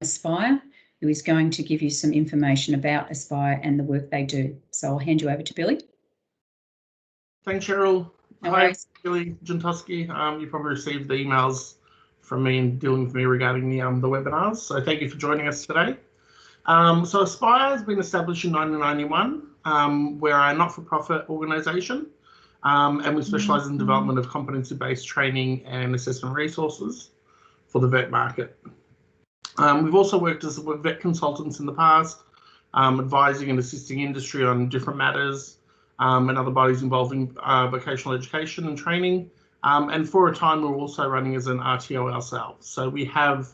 Aspire, who is going to give you some information about Aspire and the work they do. So I'll hand you over to Billy. Thanks, Cheryl. No Hi, worries. Billy Jantoski. You probably received the emails from me and dealing with me regarding the webinars. So thank you for joining us today. So Aspire has been established in 1991. We're a not-for-profit organisation, and we specialise in development of competency-based training and assessment resources for the vet market. We've also worked as vet consultants in the past, advising and assisting industry on different matters and other bodies involving vocational education and training. And for a time, we were also running as an RTO ourselves. So we have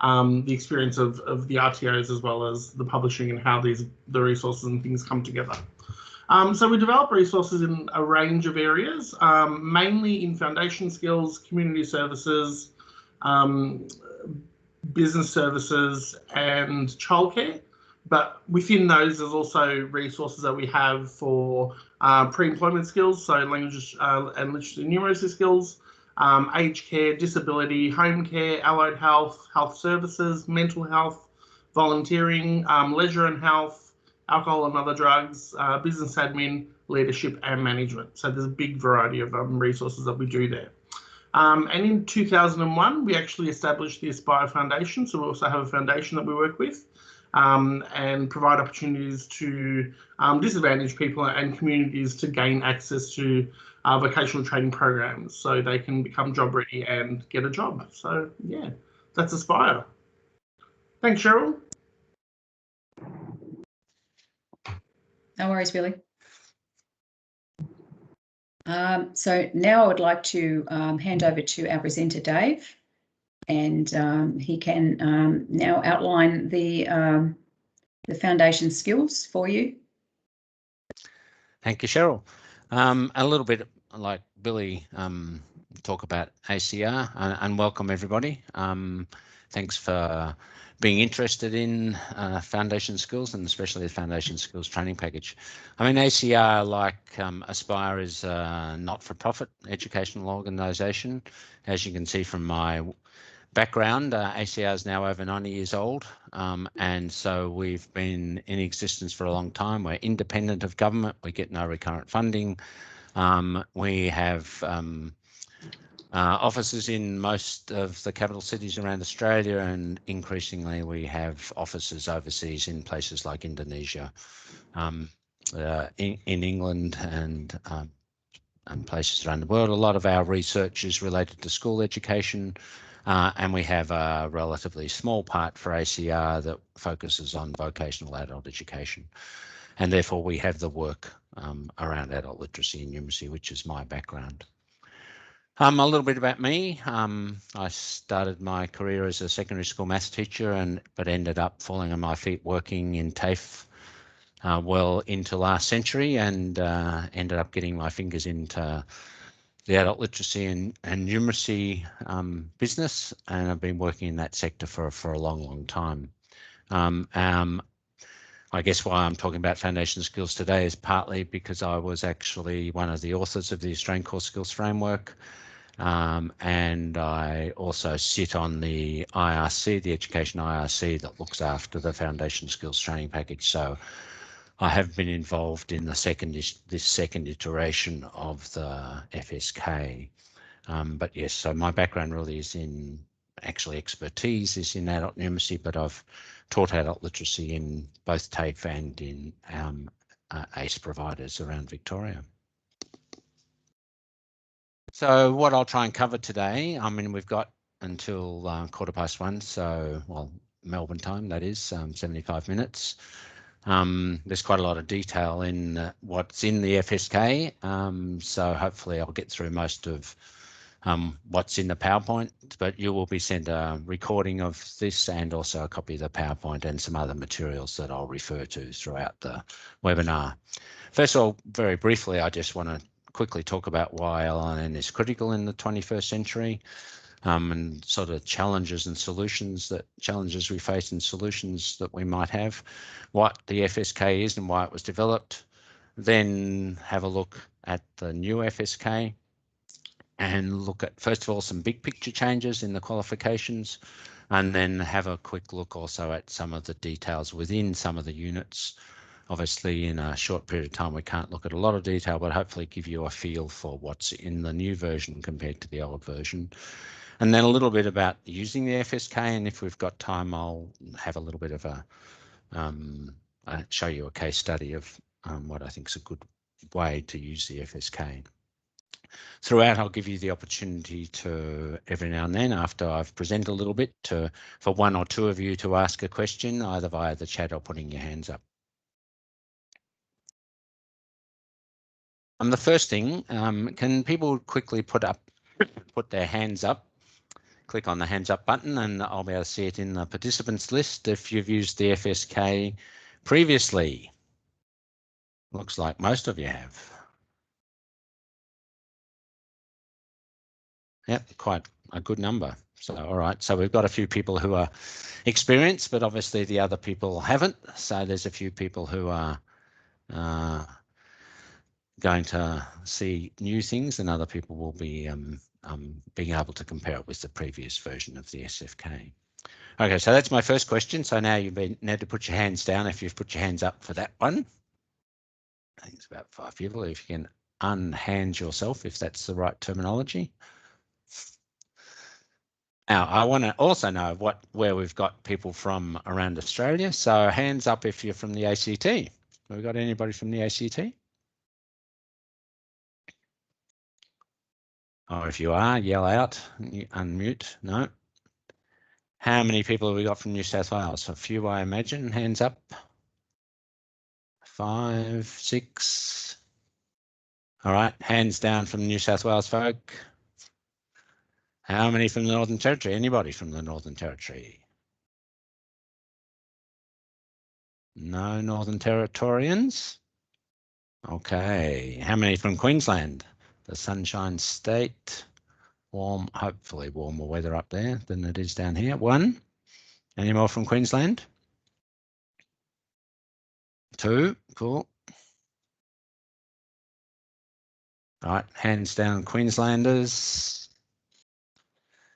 the experience of the RTOs as well as the publishing and how the resources and things come together. So we develop resources in a range of areas, mainly in foundation skills, community services, business services and childcare, but within those there's also resources that we have for pre-employment skills, so language and literacy and numeracy skills, aged care, disability, home care, allied health, health services, mental health, volunteering, leisure and health, alcohol and other drugs, business admin, leadership and management. So there's a big variety of resources that we do there. And in 2001, we actually established the Aspire Foundation. So we also have a foundation that we work with and provide opportunities to disadvantaged people and communities to gain access to vocational training programs so they can become job ready and get a job. So yeah, that's Aspire. Thanks, Cheryl. No worries, Billy. So now I would like to hand over to our presenter, Dave, and he can now outline the foundation skills for you. Thank you, Cheryl. A little bit like Billy, talk about ACR and welcome everybody. Thanks for being interested in foundation skills and especially the foundation skills training package. I mean, ACR, like Aspire, is a not-for-profit educational organisation. As you can see from my background, ACR is now over 90 years old, and so we've been in existence for a long time. We're independent of government. We get no recurrent funding. We have offices in most of the capital cities around Australia, and increasingly we have offices overseas in places like Indonesia, in England and places around the world. A lot of our research is related to school education, and we have a relatively small part for ACR that focuses on vocational adult education. And therefore we have the work around adult literacy and numeracy, which is my background. A little bit about me. I started my career as a secondary school maths teacher, but ended up falling on my feet working in TAFE well into last century, and ended up getting my fingers into the adult literacy and numeracy business, and I've been working in that sector for a long time. I guess why I'm talking about foundation skills today is partly because I was actually one of the authors of the Australian Core Skills Framework, and I also sit on the IRC, the Education IRC, that looks after the foundation skills training package. So I have been involved in this second iteration of the FSK. But yes, so my background really is in, actually expertise is in adult numeracy, but I've taught adult literacy in both TAFE and in ACE providers around Victoria. So what I'll try and cover today, I mean, we've got until 1:15, so, well, Melbourne time, that is, 75 minutes. There's quite a lot of detail in what's in the FSK, so hopefully I'll get through most of what's in the PowerPoint, but you will be sent a recording of this and also a copy of the PowerPoint and some other materials that I'll refer to throughout the webinar. First of all, very briefly, I just want to quickly talk about why LLN is critical in the 21st century, and sort of challenges and solutions, challenges we face and solutions that we might have, what the FSK is and why it was developed, then have a look at the new FSK, and look at, first of all, some big picture changes in the qualifications, and then have a quick look also at some of the details within some of the units. Obviously, in a short period of time, we can't look at a lot of detail, but hopefully give you a feel for what's in the new version compared to the old version. And then a little bit about using the FSK, and if we've got time, I'll have a little bit of a show you a case study of what I think is a good way to use the FSK. Throughout, I'll give you the opportunity to, every now and then, after I've presented a little bit, for one or two of you to ask a question, either via the chat or putting your hands up. The first thing, can people quickly put their hands up? Click on the hands up button and I'll be able to see it in the participants list if you've used the FSK previously. Looks like most of you have. Yep, quite a good number. So, all right, so we've got a few people who are experienced, but obviously the other people haven't. So there's a few people who are going to see new things, and other people will be being able to compare it with the previous version of the SFK. Okay, so that's my first question. So now you've been need to put your hands down if you've put your hands up for that one. I think it's about 5 people. If you can unhand yourself, if that's the right terminology. Now, I want to also know where we've got people from around Australia. So hands up if you're from the ACT. Have we got anybody from the ACT? Or if you are, yell out, unmute. No. How many people have we got from New South Wales? A few, I imagine. Hands up. 5, 6. All right, hands down from New South Wales folk. How many from the Northern Territory? Anybody from the Northern Territory? No Northern Territorians? Okay, how many from Queensland? The Sunshine State. Warm, hopefully warmer weather up there than it is down here. 1. Any more from Queensland? 2, cool. All right, hands down Queenslanders.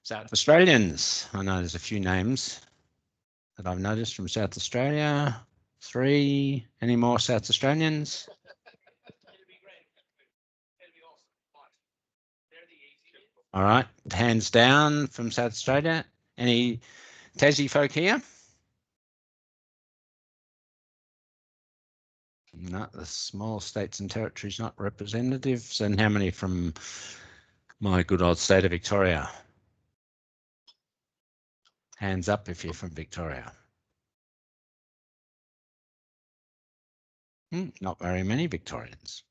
South Australians. I know there's a few names that I've noticed from South Australia. 3. Any more South Australians? All right, hands down from South Australia. Any Tassie folk here? No, the small states and territories not representatives. And how many from my good old state of Victoria? Hands up if you're from Victoria. Not very many Victorians.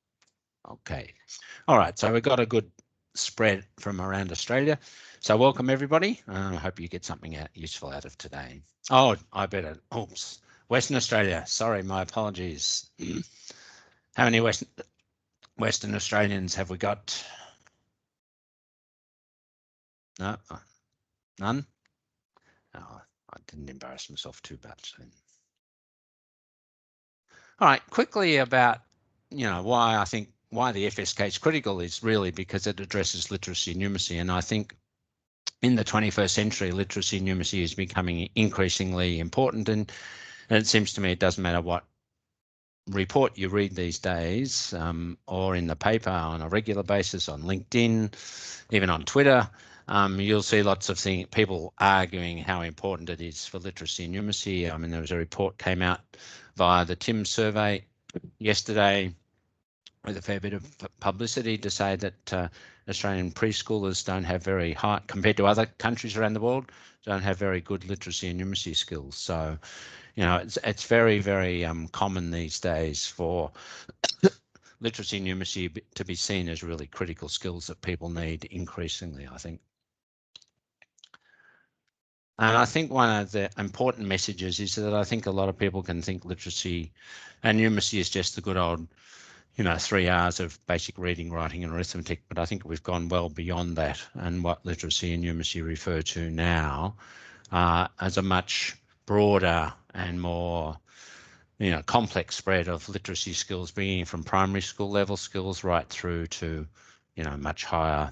Okay. All right, so we've got a good spread from around Australia. So welcome everybody. I hope you get something useful out of today. Oh, I better, oops. Western Australia, sorry, my apologies. How many Western Australians have we got? No, none? Oh, I didn't embarrass myself too much then. All right, quickly about, why I think why the FSK is critical is really because it addresses literacy and numeracy. And I think in the 21st century, literacy and numeracy is becoming increasingly important. And it seems to me it doesn't matter what report you read these days, or in the paper on a regular basis, on LinkedIn, even on Twitter, you'll see lots of people arguing how important it is for literacy and numeracy. I mean, there was a report came out via the TIMS survey yesterday with a fair bit of publicity to say that Australian preschoolers don't have very high, compared to other countries around the world, don't have very good literacy and numeracy skills. So, it's very, very common these days for literacy and numeracy to be seen as really critical skills that people need increasingly, I think. And I think one of the important messages is that I think a lot of people can think literacy and numeracy is just the good old 3 hours of basic reading, writing and arithmetic, but I think we've gone well beyond that, and what literacy and numeracy refer to now as a much broader and more complex spread of literacy skills, bringing from primary school level skills right through to much higher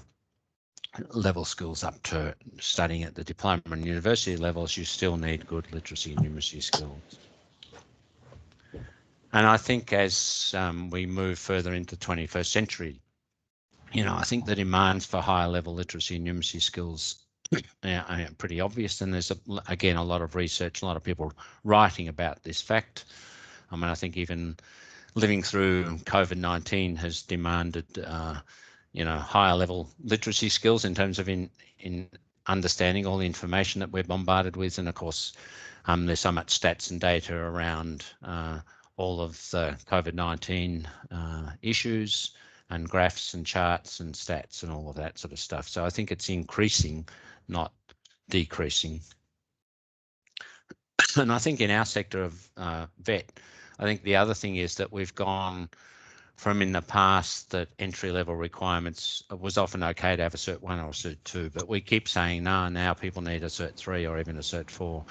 level skills up to studying at the diploma and university levels, you still need good literacy and numeracy skills. And I think as we move further into the 21st century, I think the demands for higher level literacy and numeracy skills are pretty obvious. And there's, again, a lot of research, a lot of people writing about this fact. I mean, I think even living through COVID-19 has demanded, higher level literacy skills in terms of in understanding all the information that we're bombarded with. And of course, there's so much stats and data around all of the COVID-19 issues and graphs and charts and stats and all of that sort of stuff. So I think it's increasing, not decreasing. And I think in our sector of vet, I think the other thing is that we've gone from in the past that entry-level requirements was often okay to have a Cert 1 or a Cert 2, but we keep saying, no, now people need a Cert 3 or even a Cert 4.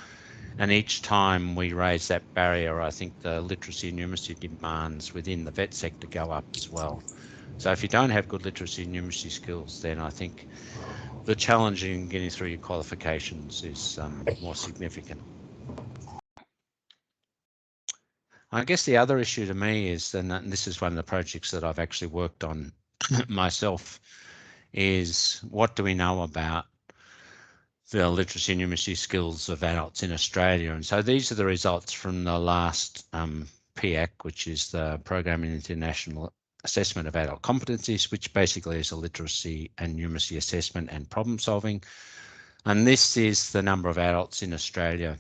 And each time we raise that barrier, I think the literacy and numeracy demands within the vet sector go up as well. So if you don't have good literacy and numeracy skills, then I think the challenge in getting through your qualifications is more significant. I guess the other issue to me is, and this is one of the projects that I've actually worked on myself, is what do we know about the literacy and numeracy skills of adults in Australia? And so these are the results from the last PIAC, which is the Program in International Assessment of Adult Competencies, which basically is a literacy and numeracy assessment and problem solving. And this is the number of adults in Australia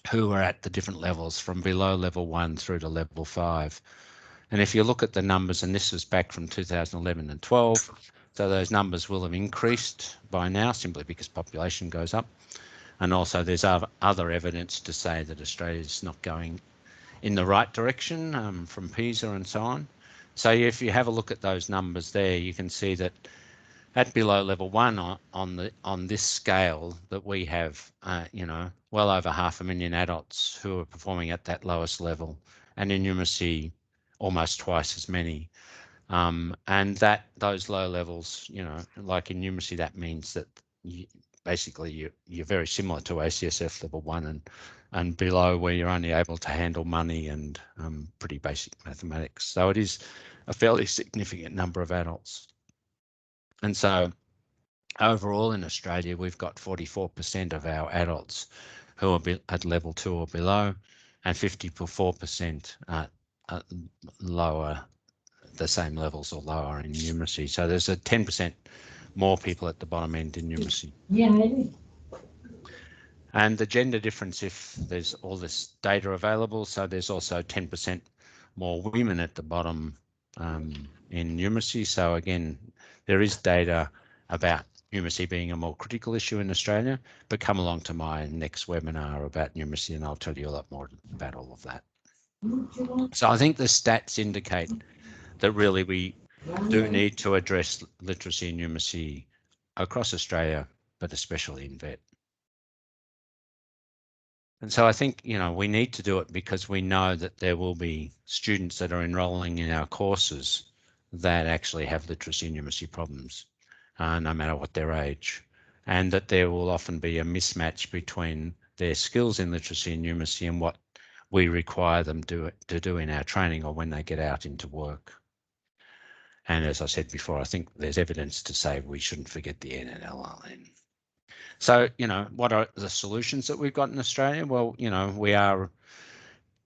who are at the different levels from below level 1 through to level 5. And if you look at the numbers, and this was back from 2011 and 12, so those numbers will have increased by now simply because population goes up. And also there's other evidence to say that Australia is not going in the right direction from PISA and so on. So if you have a look at those numbers there, you can see that at below level 1 on this scale that we have, well over 500,000 adults who are performing at that lowest level, and in numeracy almost twice as many. And that those low levels, like in numeracy, that means that you're very similar to ACSF level 1 and below, where you're only able to handle money and pretty basic mathematics. So it is a fairly significant number of adults. And so overall in Australia, we've got 44% of our adults who are at level 2 or below, and 54% lower, the same levels or lower in numeracy. So there's a 10% more people at the bottom end in numeracy. Yeah. And the gender difference, if there's all this data available, so there's also 10% more women at the bottom in numeracy. So again, there is data about numeracy being a more critical issue in Australia, but come along to my next webinar about numeracy and I'll tell you a lot more about all of that. So I think the stats indicate that really we do need to address literacy and numeracy across Australia, but especially in vet. And so I think, we need to do it because we know that there will be students that are enrolling in our courses that actually have literacy and numeracy problems, no matter what their age, and that there will often be a mismatch between their skills in literacy and numeracy and what we require them to do in our training or when they get out into work. And as I said before, I think there's evidence to say we shouldn't forget the N and LLN. So, what are the solutions that we've got in Australia? Well, we are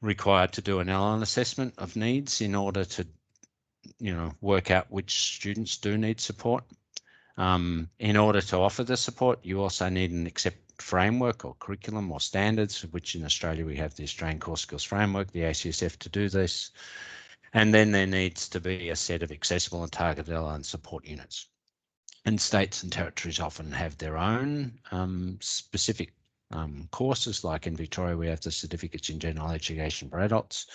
required to do an LLN assessment of needs in order to, work out which students do need support. In order to offer the support, you also need an accept framework or curriculum or standards, which in Australia we have the Australian Core Skills Framework, the ACSF, to do this. And then there needs to be a set of accessible and targeted LLN support units. And states and territories often have their own specific courses, like in Victoria, we have the Certificates in General Education for Adults.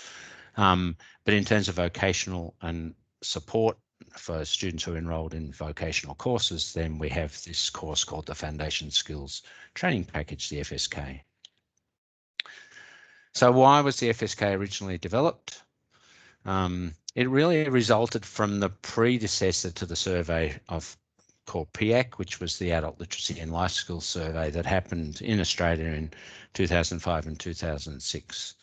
But in terms of vocational and support for students who are enrolled in vocational courses, then we have this course called the Foundation Skills Training Package, the FSK. So why was the FSK originally developed? It really resulted from the predecessor to the survey of called PIAC, which was the Adult Literacy and Life Skills Survey that happened in Australia in 2005 and 2006.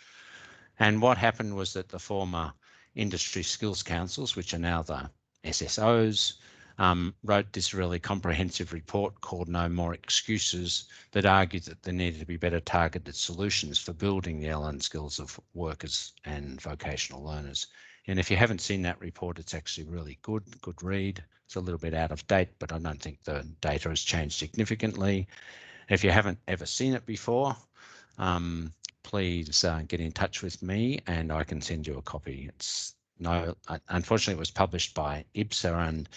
And what happened was that the former industry skills councils, which are now the SSOs, wrote this really comprehensive report called No More Excuses that argued that there needed to be better targeted solutions for building the LN skills of workers and vocational learners. And if you haven't seen that report, it's actually really good read. It's a little bit out of date, but I don't think the data has changed significantly. If you haven't ever seen it before, please get in touch with me and I can send you a copy. Unfortunately, it was published by IBSA, and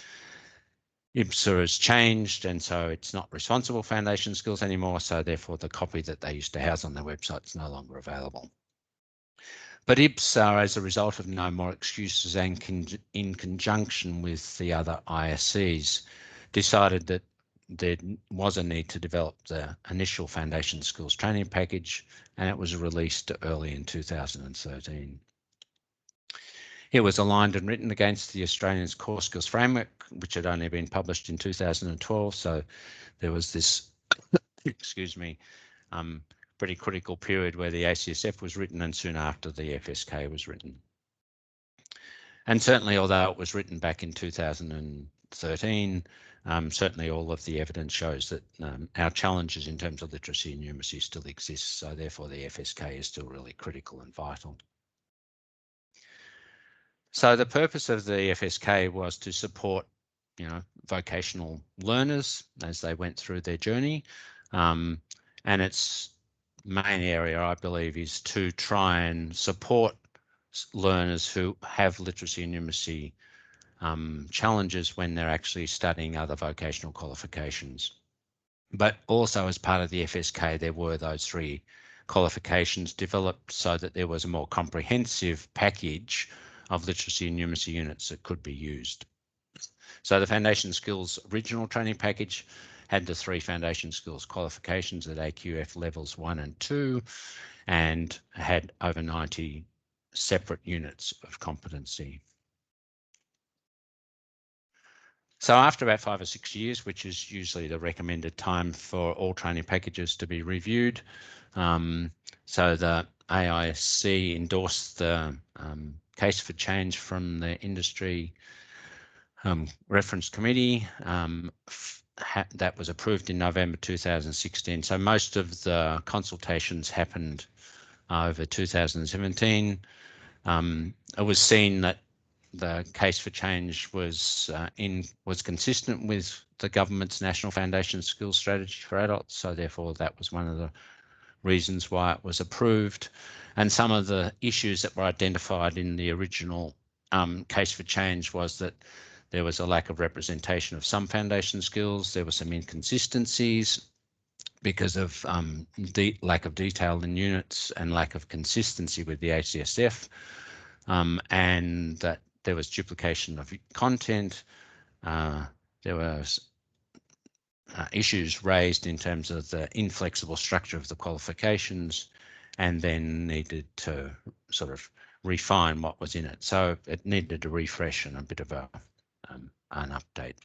IBSA has changed, and so it's not responsible foundation skills anymore. So therefore, the copy that they used to house on their website is no longer available. But IBSA, as a result of No More Excuses and in conjunction with the other ISCs, decided that there was a need to develop the initial foundation skills training package, and it was released early in 2013. It was aligned and written against the Australian Core Skills Framework, which had only been published in 2012. So there was this, excuse me, pretty critical period where the ACSF was written and soon after the FSK was written. And certainly, although it was written back in 2013, certainly all of the evidence shows that our challenges in terms of literacy and numeracy still exist. So therefore, the FSK is still really critical and vital. So the purpose of the FSK was to support, vocational learners as they went through their journey. And its main area, I believe, is to try and support learners who have literacy and numeracy challenges when they're actually studying other vocational qualifications. But also as part of the FSK, there were those 3 qualifications developed so that there was a more comprehensive package of literacy and numeracy units that could be used. So the Foundation Skills Original Training Package had the 3 Foundation Skills qualifications at AQF levels 1 and 2, and had over 90 separate units of competency. So after about 5 or 6 years, which is usually the recommended time for all training packages to be reviewed, so the AISC endorsed the case for change from the industry reference committee. That was approved in November 2016. So most of the consultations happened over 2017. It was seen that the case for change was consistent with the government's National Foundation Skills Strategy for Adults. So therefore, that was one of the reasons why it was approved. And some of the issues that were identified in the original case for change was that there was a lack of representation of some foundation skills. There were some inconsistencies because of the lack of detail in units and lack of consistency with the ACSF, and that there was duplication of content. There was issues raised in terms of the inflexible structure of the qualifications, and then needed to sort of refine what was in it. So it needed a refresh and a bit of an update.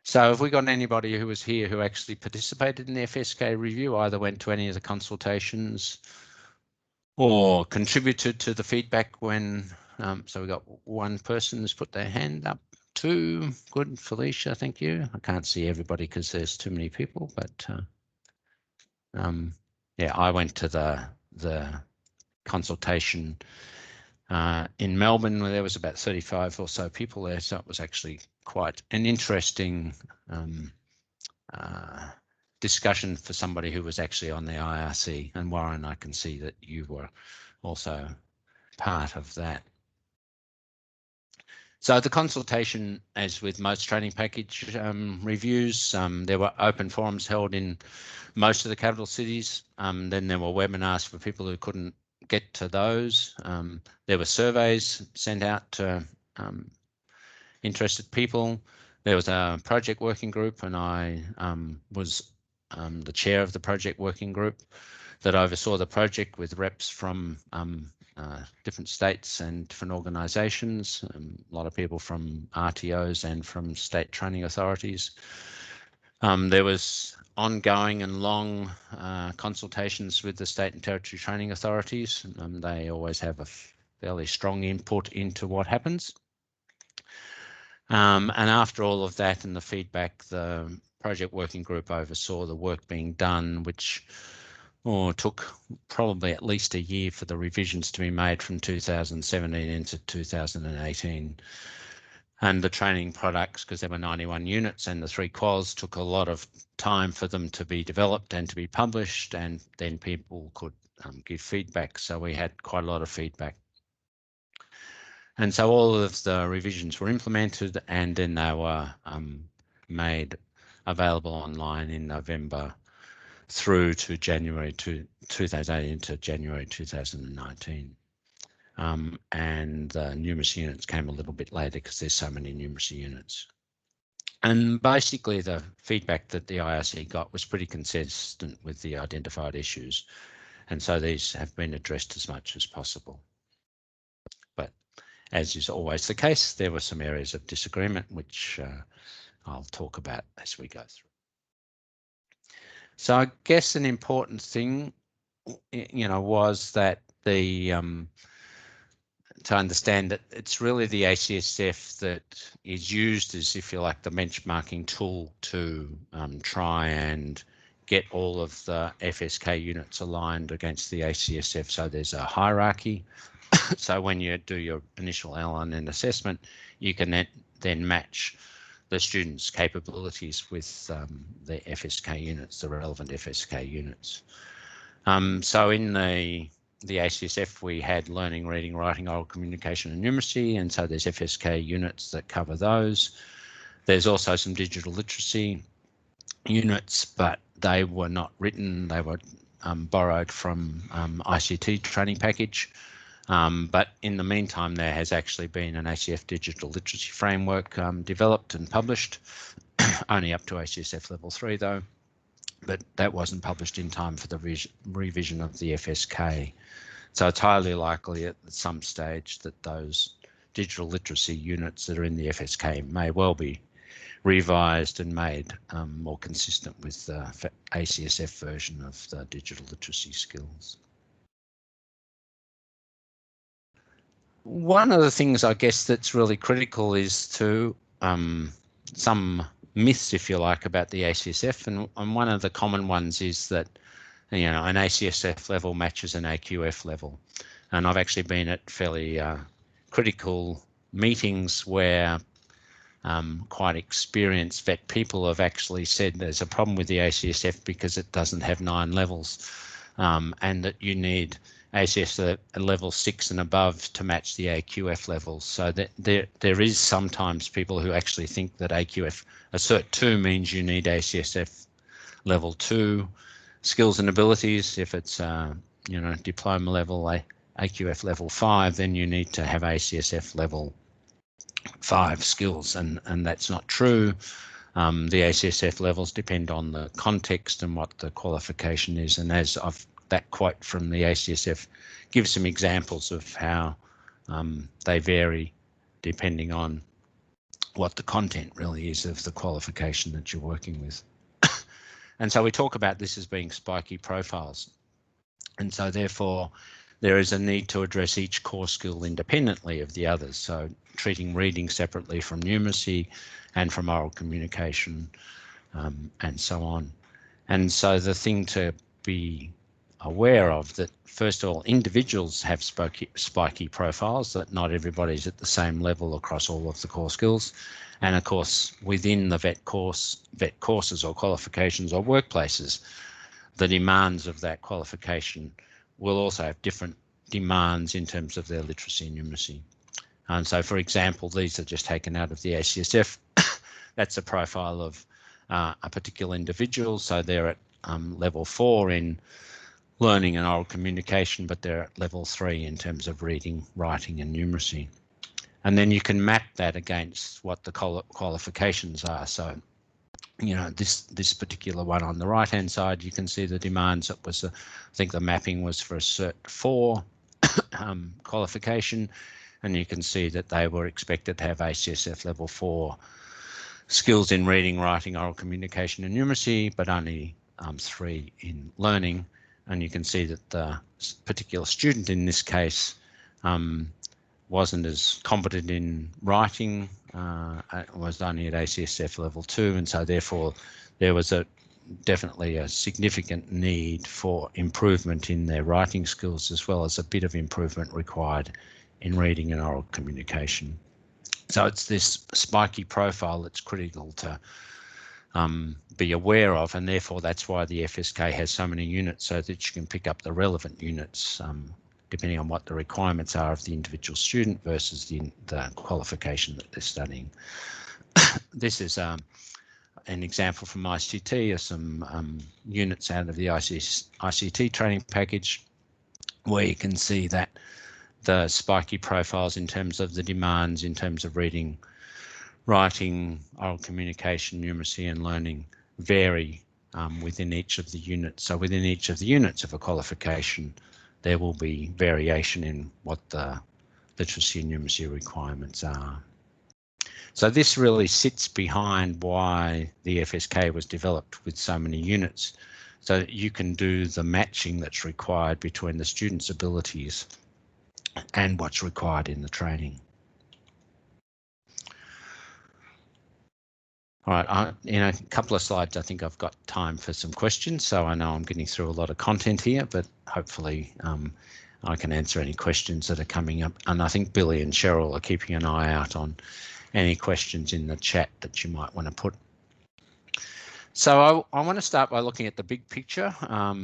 So have we got anybody who was here who actually participated in the FSK review, either went to any of the consultations or contributed to the feedback when, so we got 1 person who's put their hand up. 2, good, Felicia, thank you. I can't see everybody because there's too many people, but yeah, I went to the consultation in Melbourne, where there was about 35 or so people there, so it was actually quite an interesting discussion for somebody who was actually on the IRC. And Warren, I can see that you were also part of that. So the consultation, as with most training package reviews, there were open forums held in most of the capital cities. Then there were webinars for people who couldn't get to those. There were surveys sent out to interested people. There was a project working group, and I was the chair of the project working group that oversaw the project with reps from different states and different organisations, a lot of people from RTOs and from state training authorities. There was ongoing and long consultations with the state and territory training authorities. They always have a fairly strong input into what happens. And after all of that and the feedback, the project working group oversaw the work being done, which took probably at least a year for the revisions to be made from 2017 into 2018. And the training products, because there were 91 units and the 3 quals, took a lot of time for them to be developed and to be published, and then people could give feedback. So we had quite a lot of feedback. And so all of the revisions were implemented, and then they were made available online in November through to January 2018 to January 2019. And the numeracy units came a little bit later because there's so many numeracy units. And basically the feedback that the IRC got was pretty consistent with the identified issues. And so these have been addressed as much as possible. But as is always the case, there were some areas of disagreement, which I'll talk about as we go through. So I guess an important thing, was that to understand that it's really the ACSF that is used as, if you like, the benchmarking tool to try and get all of the FSK units aligned against the ACSF. So there's a hierarchy. So when you do your initial L1 assessment, you can then match the students' capabilities with the FSK units, the relevant FSK units. So in the ACSF, we had learning, reading, writing, oral communication and numeracy, and so there's FSK units that cover those. There's also some digital literacy units, but they were not written. They were borrowed from ICT training package. But in the meantime, there has actually been an ACF digital literacy framework developed and published, only up to ACSF level 3 though, but that wasn't published in time for the revision of the FSK. So it's highly likely at some stage that those digital literacy units that are in the FSK may well be revised and made more consistent with the ACSF version of the digital literacy skills. One of the things I guess that's really critical is to some myths, if you like, about the ACSF, and one of the common ones is that an ACSF level matches an AQF level, and I've actually been at fairly critical meetings where quite experienced vet people have actually said there's a problem with the ACSF because it doesn't have 9 levels, and that you need ACSF level 6 and above to match the AQF levels. So that there is sometimes people who actually think that AQF a Cert 2 means you need ACSF level 2 skills and abilities. If it's diploma level AQF level 5, then you need to have ACSF level 5 skills, and that's not true. The ACSF levels depend on the context and what the qualification is, and as that quote from the ACSF gives some examples of how they vary depending on what the content really is of the qualification that you're working with. And so we talk about this as being spiky profiles. And so therefore there is a need to address each core skill independently of the others. So treating reading separately from numeracy and from oral communication and so on. And so the thing to be aware of that, first of all, individuals have spiky profiles, that not everybody's at the same level across all of the core skills. And of course, within the vet courses or qualifications or workplaces, the demands of that qualification will also have different demands in terms of their literacy and numeracy. And so, for example, these are just taken out of the ACSF. That's a profile of a particular individual. So they're at level 4 in learning and oral communication, but they're at level 3 in terms of reading, writing and numeracy. And then you can map that against what the qualifications are. So, this particular one on the right hand side, you can see the demands. It was, I think the mapping was for a Cert 4 qualification, and you can see that they were expected to have ACSF level 4 skills in reading, writing, oral communication and numeracy, but only 3 in learning. And you can see that the particular student in this case wasn't as competent in writing, was only at ACSF level 2, and so therefore there was definitely a significant need for improvement in their writing skills, as well as a bit of improvement required in reading and oral communication. So it's this spiky profile that's critical to be aware of, and therefore that's why the FSK has so many units, so that you can pick up the relevant units depending on what the requirements are of the individual student versus the qualification that they're studying. This is an example from ICT of some units out of the ICT training package, where you can see that the spiky profiles in terms of the demands in terms of reading, writing, oral communication, numeracy and learning vary within each of the units. So within each of the units of a qualification, there will be variation in what the literacy and numeracy requirements are. So this really sits behind why the FSK was developed with so many units, so that you can do the matching that's required between the student's abilities and what's required in the training. All right, in a couple of slides, I think I've got time for some questions. So I know I'm getting through a lot of content here, but hopefully I can answer any questions that are coming up. And I think Billy and Cheryl are keeping an eye out on any questions in the chat that you might want to put. So I want to start by looking at the big picture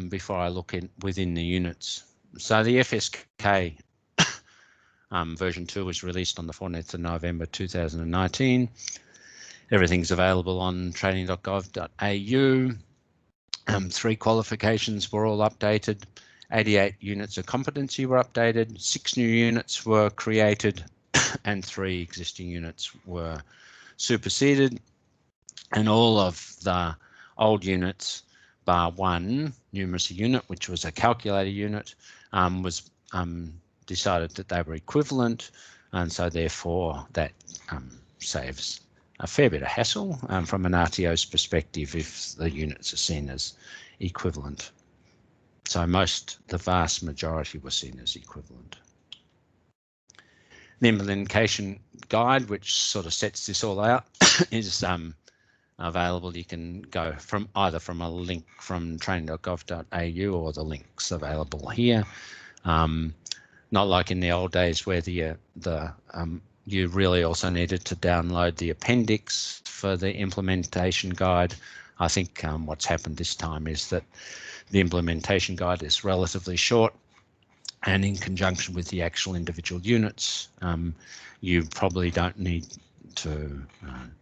before I look within the units. So the FSK version 2 was released on the 14th of November 2019. Everything's available on training.gov.au. 3 qualifications were all updated. 88 units of competency were updated. 6 new units were created and 3 existing units were superseded. And all of the old units, bar 1 numeracy unit, which was a calculator unit, was decided that they were equivalent, and so therefore that saves a fair bit of hassle from an RTO's perspective if the units are seen as equivalent. So the vast majority were seen as equivalent. The implementation guide, which sort of sets this all out, is available. You can go either from a link from training.gov.au or the links available here. Not like in the old days where you really also needed to download the appendix for the implementation guide. I think what's happened this time is that the implementation guide is relatively short, and in conjunction with the actual individual units, you probably don't need to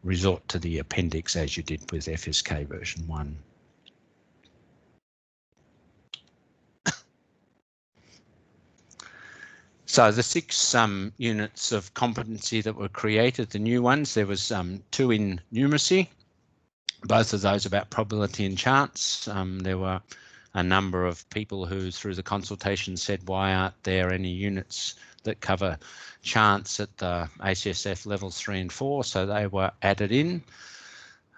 resort to the appendix as you did with FSK version 1. So the 6 units of competency that were created, the new ones, there was 2 in numeracy, both of those about probability and chance. There were a number of people who through the consultation said, why aren't there any units that cover chance at the ACSF levels 3 and 4? So they were added in.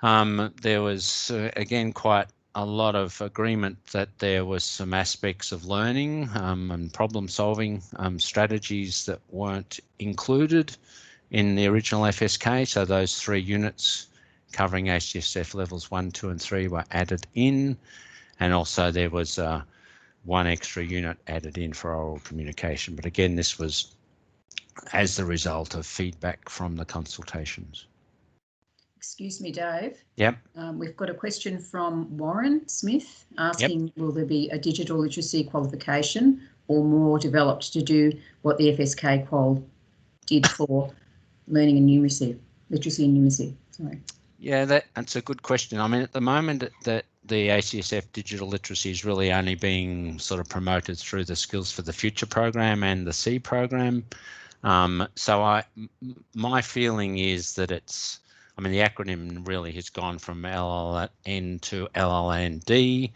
There was, again, quite a lot of agreement that there was some aspects of learning and problem solving strategies that weren't included in the original FSK. So those 3 units covering ACSF levels 1, 2 and 3 were added in, and also there was 1 extra unit added in for oral communication. But again, this was as the result of feedback from the consultations. Excuse me, Dave. Yep. We've got a question from Warren Smith asking, yep, will there be a digital literacy qualification or more developed to do what the FSK qual did for learning and numeracy, literacy and numeracy? Sorry. Yeah, that's a good question. I mean, at the moment that the ACSF digital literacy is really only being sort of promoted through the Skills for the Future program and the C program. So my feeling is that the acronym really has gone from LLN to LLND.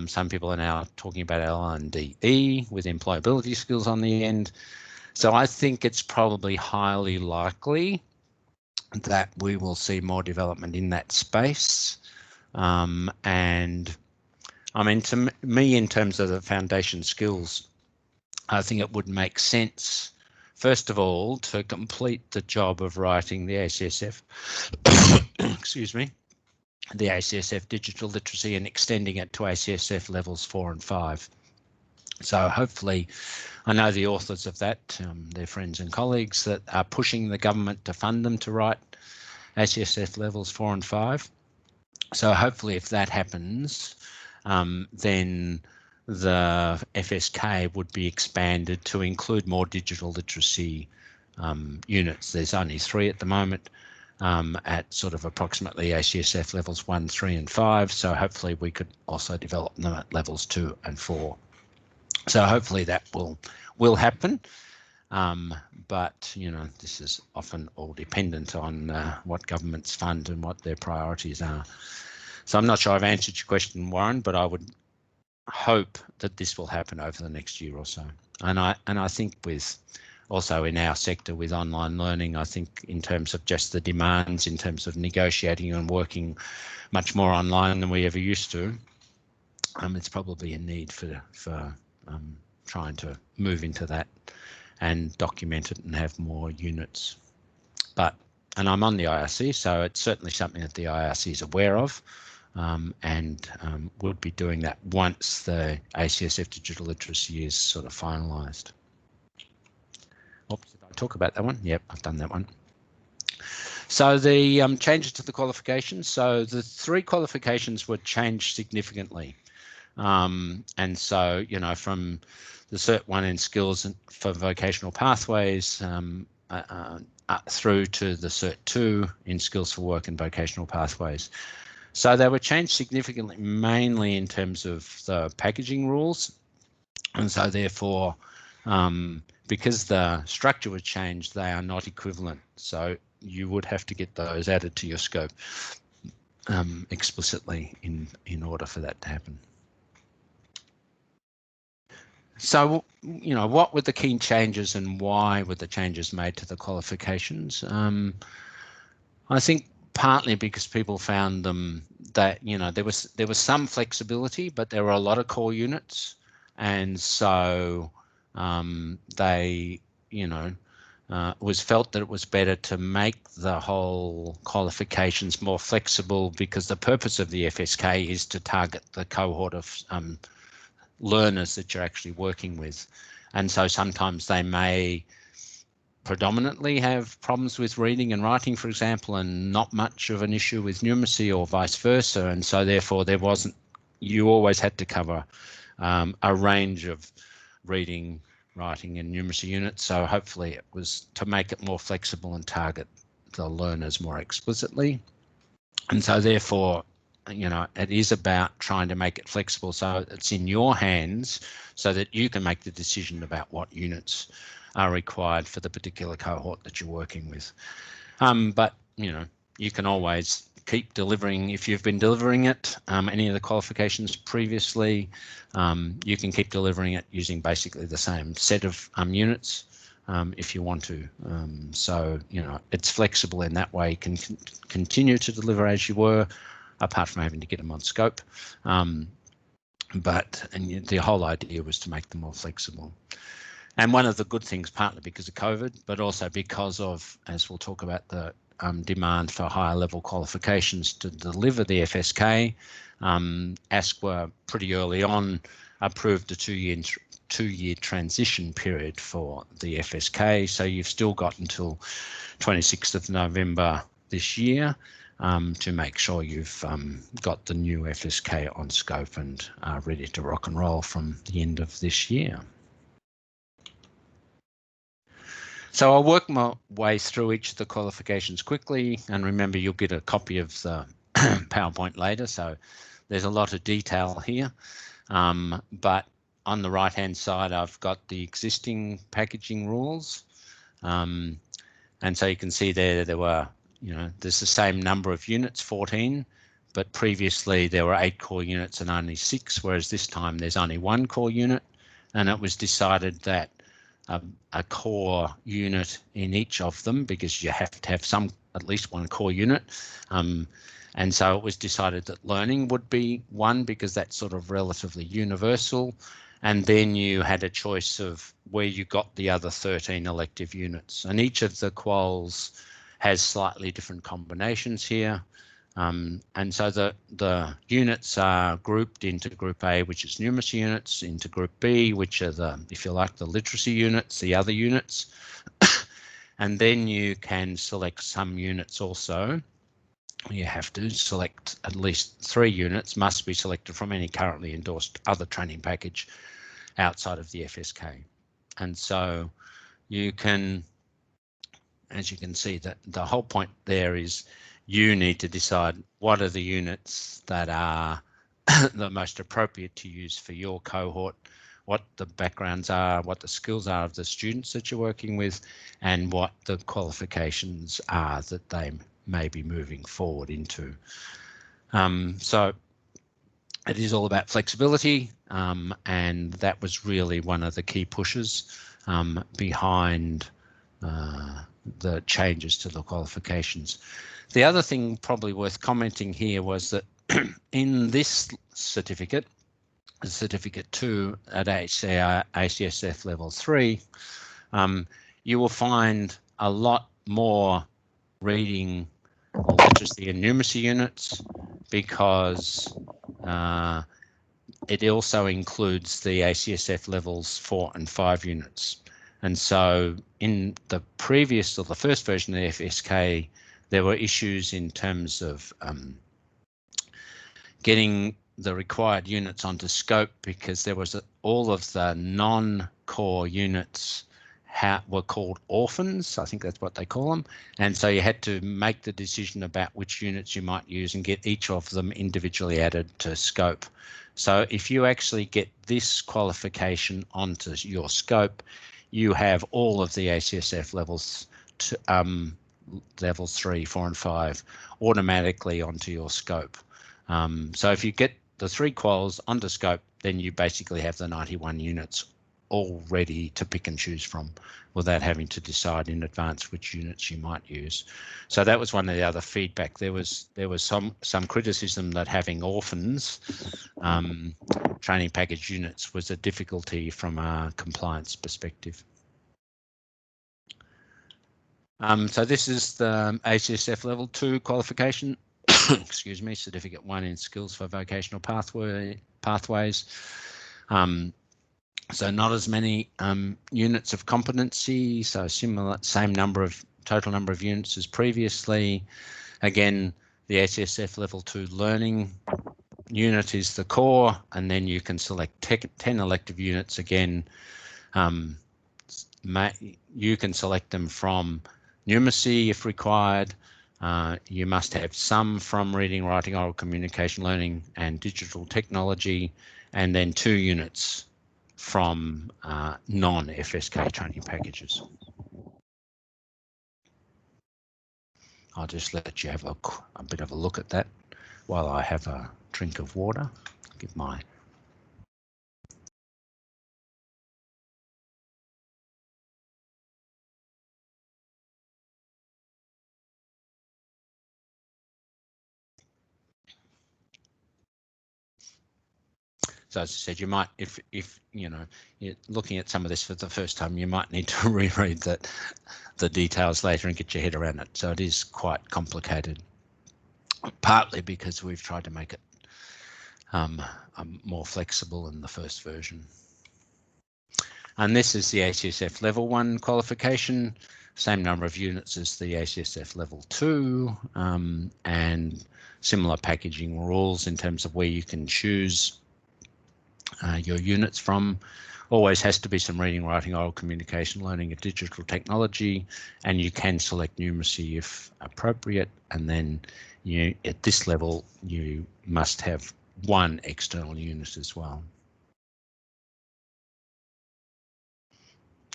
Some people are now talking about L&DE with employability skills on the end. So I think it's probably highly likely that we will see more development in that space. And I mean, to me, in terms of the foundation skills, I think it would make sense, first of all, to complete the job of writing the ACSF, excuse me, the ACSF digital literacy and extending it to ACSF levels 4 and 5. So hopefully, I know the authors of that, their friends and colleagues that are pushing the government to fund them to write ACSF levels 4 and 5. So hopefully if that happens, then the FSK would be expanded to include more digital literacy units. There's only 3 at the moment at sort of approximately ACSF levels 1, 3 and 5. So hopefully we could also develop them at levels 2 and 4. So hopefully that will happen. But, you know, this is often all dependent on what governments fund and what their priorities are. So I'm not sure I've answered your question, Warren, but I would hope that this will happen over the next year or so. And I think with also in our sector with online learning, I think in terms of just the demands, in terms of negotiating and working much more online than we ever used to, it's probably a need for trying to move into that and document it and have more units. And I'm on the IRC, so it's certainly something that the IRC is aware of, and would be doing that once the ACSF digital literacy is sort of finalised. Oops, did I talk about that one? Yep, I've done that one. So the changes to the qualifications. So the 3 qualifications were changed significantly. And so, you know, from the Cert 1 in skills for vocational pathways through to the Cert 2 in skills for work and vocational pathways. So they were changed significantly, mainly in terms of the packaging rules. And so therefore, because the structure was changed, they are not equivalent. So you would have to get those added to your scope explicitly in order for that to happen. So, you know, what were the key changes and why were the changes made to the qualifications? I think partly because people found them that, you know, there was some flexibility, but there were a lot of core units. And so they, you know, was felt that it was better to make the whole qualifications more flexible because the purpose of the FSK is to target the cohort of learners that you're actually working with. And so sometimes they may predominantly have problems with reading and writing, for example, and not much of an issue with numeracy or vice versa. And so therefore there wasn't, you always had to cover a range of reading, writing and numeracy units. So hopefully it was to make it more flexible and target the learners more explicitly. And so therefore, you know, it is about trying to make it flexible so it's in your hands so that you can make the decision about what units are required for the particular cohort that you're working with. But, you know, you can always keep delivering, if you've been delivering it, any of the qualifications previously, you can keep delivering it using basically the same set of units if you want to. So, you know, it's flexible in that way. You can continue to deliver as you were, apart from having to get them on scope. And the whole idea was to make them more flexible. And one of the good things, partly because of COVID, but also because of, as we'll talk about, the demand for higher level qualifications to deliver the FSK, ASQA pretty early on approved a two-year transition period for the FSK. So you've still got until 26th of November this year to make sure you've got the new FSK on scope and are ready to rock and roll from the end of this year. So I'll work my way through each of the qualifications quickly, and remember you'll get a copy of the PowerPoint later, so there's a lot of detail here. But on the right hand side I've got the existing packaging rules, and so you can see there were, you know, there's the same number of units, 14, but previously there were 8 core units and only 6, whereas this time there's only 1 core unit, and it was decided that a core unit in each of them, because you have to have at least 1 core unit, and so it was decided that learning would be 1 because that's sort of relatively universal, and then you had a choice of where you got the other 13 elective units, and each of the quals has slightly different combinations here. And so the units are grouped into Group A, which is numeracy units, into Group B, which are the, if you like, the literacy units, the other units. And then you can select some units also. You have to select at least 3 units, must be selected from any currently endorsed other training package outside of the FSK. And so you can, as you can see, that the whole point there is you need to decide what are the units that are the most appropriate to use for your cohort, what the backgrounds are, what the skills are of the students that you're working with, and what the qualifications are that they may be moving forward into. So it is all about flexibility, and that was really one of the key pushes behind the changes to the qualifications. The other thing probably worth commenting here was that in this certificate, Certificate 2 at ACSF Level 3, you will find a lot more reading, literacy and numeracy units, because it also includes the ACSF Levels 4 and 5 units. And so in the previous, or the first version of the FSK, there were issues in terms of getting the required units onto scope, because there was all of the non-core units were called orphans, I think that's what they call them, and so you had to make the decision about which units you might use and get each of them individually added to scope. So if you actually get this qualification onto your scope, you have all of the ACSF levels levels 3, 4 and 5 automatically onto your scope. So if you get the 3 quals onto scope, then you basically have the 91 units all ready to pick and choose from without having to decide in advance which units you might use. So that was one of the other feedback. There was some criticism that having orphans training package units was a difficulty from a compliance perspective. So this is the ACSF Level 2 qualification, excuse me, Certificate 1 in Skills for Vocational Pathways. So not as many units of competency, so same total number of units as previously. Again, the ACSF Level 2 Learning unit is the core, and then you can select 10 elective units. Again, you can select them from numeracy if required. You must have some from reading, writing, oral communication, learning and digital technology, and then 2 units from non-FSK training packages. I'll just let you have a bit of a look at that while I have a drink of water. Give my So as I said, you might, if you know, you're looking at some of this for the first time, you might need to reread the details later and get your head around it. So it is quite complicated, partly because we've tried to make it more flexible in the first version. And this is the ACSF Level 1 qualification, same number of units as the ACSF Level 2, and similar packaging rules in terms of where you can choose your units from. Always has to be some reading, writing, oral communication, learning of digital technology, and you can select numeracy if appropriate. And then at this level, you must have 1 external unit as well.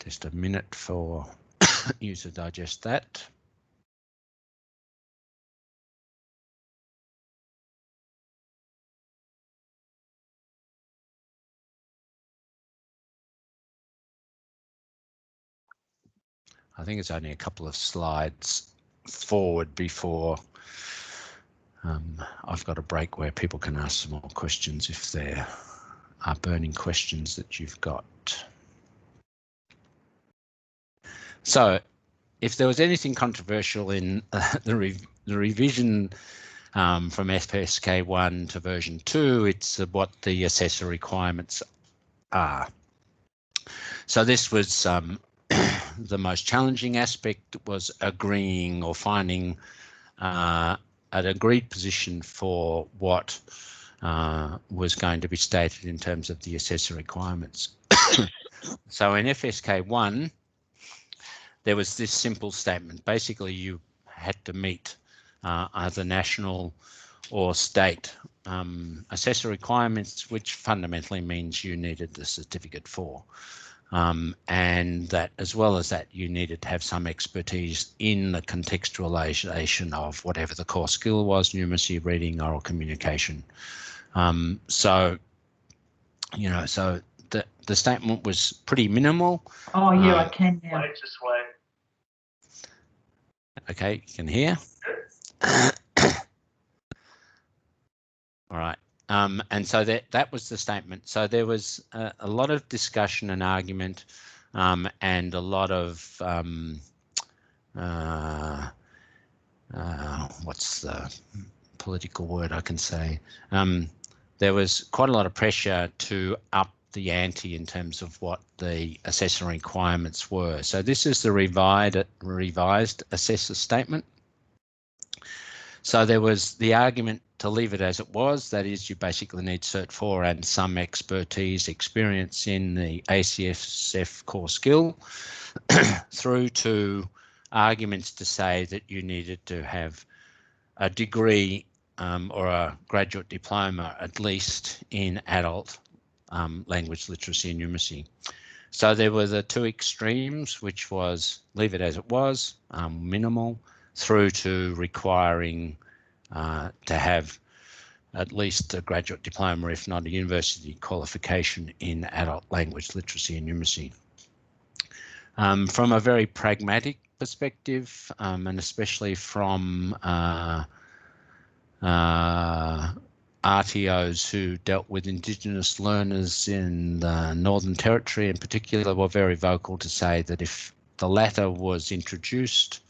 Just a minute for you to digest that. I think it's only a couple of slides forward before I've got a break where people can ask some more questions if there are burning questions that you've got. So if there was anything controversial in the revision from FSK1 to version 2, it's what the assessor requirements are. So this was the most challenging aspect, was agreeing or finding an agreed position for what was going to be stated in terms of the assessor requirements. So in FSK1, there was this simple statement. Basically, you had to meet either national or state assessor requirements, which fundamentally means you needed the certificate for. And that, as well as that, you needed to have some expertise in the contextualization of whatever the core skill was: numeracy, reading, oral communication. So, you know, so the statement was pretty minimal. Oh yeah, I can now. Okay, you can hear. All right. And so that was the statement. So there was a lot of discussion and argument, and a lot of what's the political word I can say? There was quite a lot of pressure to up the ante in terms of what the assessor requirements were. So this is the revised assessor statement. So there was the argument to leave it as it was. That is, you basically need Cert 4 and some experience in the ACSF core skill, through to arguments to say that you needed to have a degree or a graduate diploma, at least in adult language literacy and numeracy. So there were the two extremes, which was leave it as it was, minimal, through to requiring to have at least a graduate diploma, if not a university qualification in adult language literacy and numeracy. From a very pragmatic perspective, and especially from RTOs who dealt with Indigenous learners in the Northern Territory in particular, were very vocal to say that if the latter was introduced,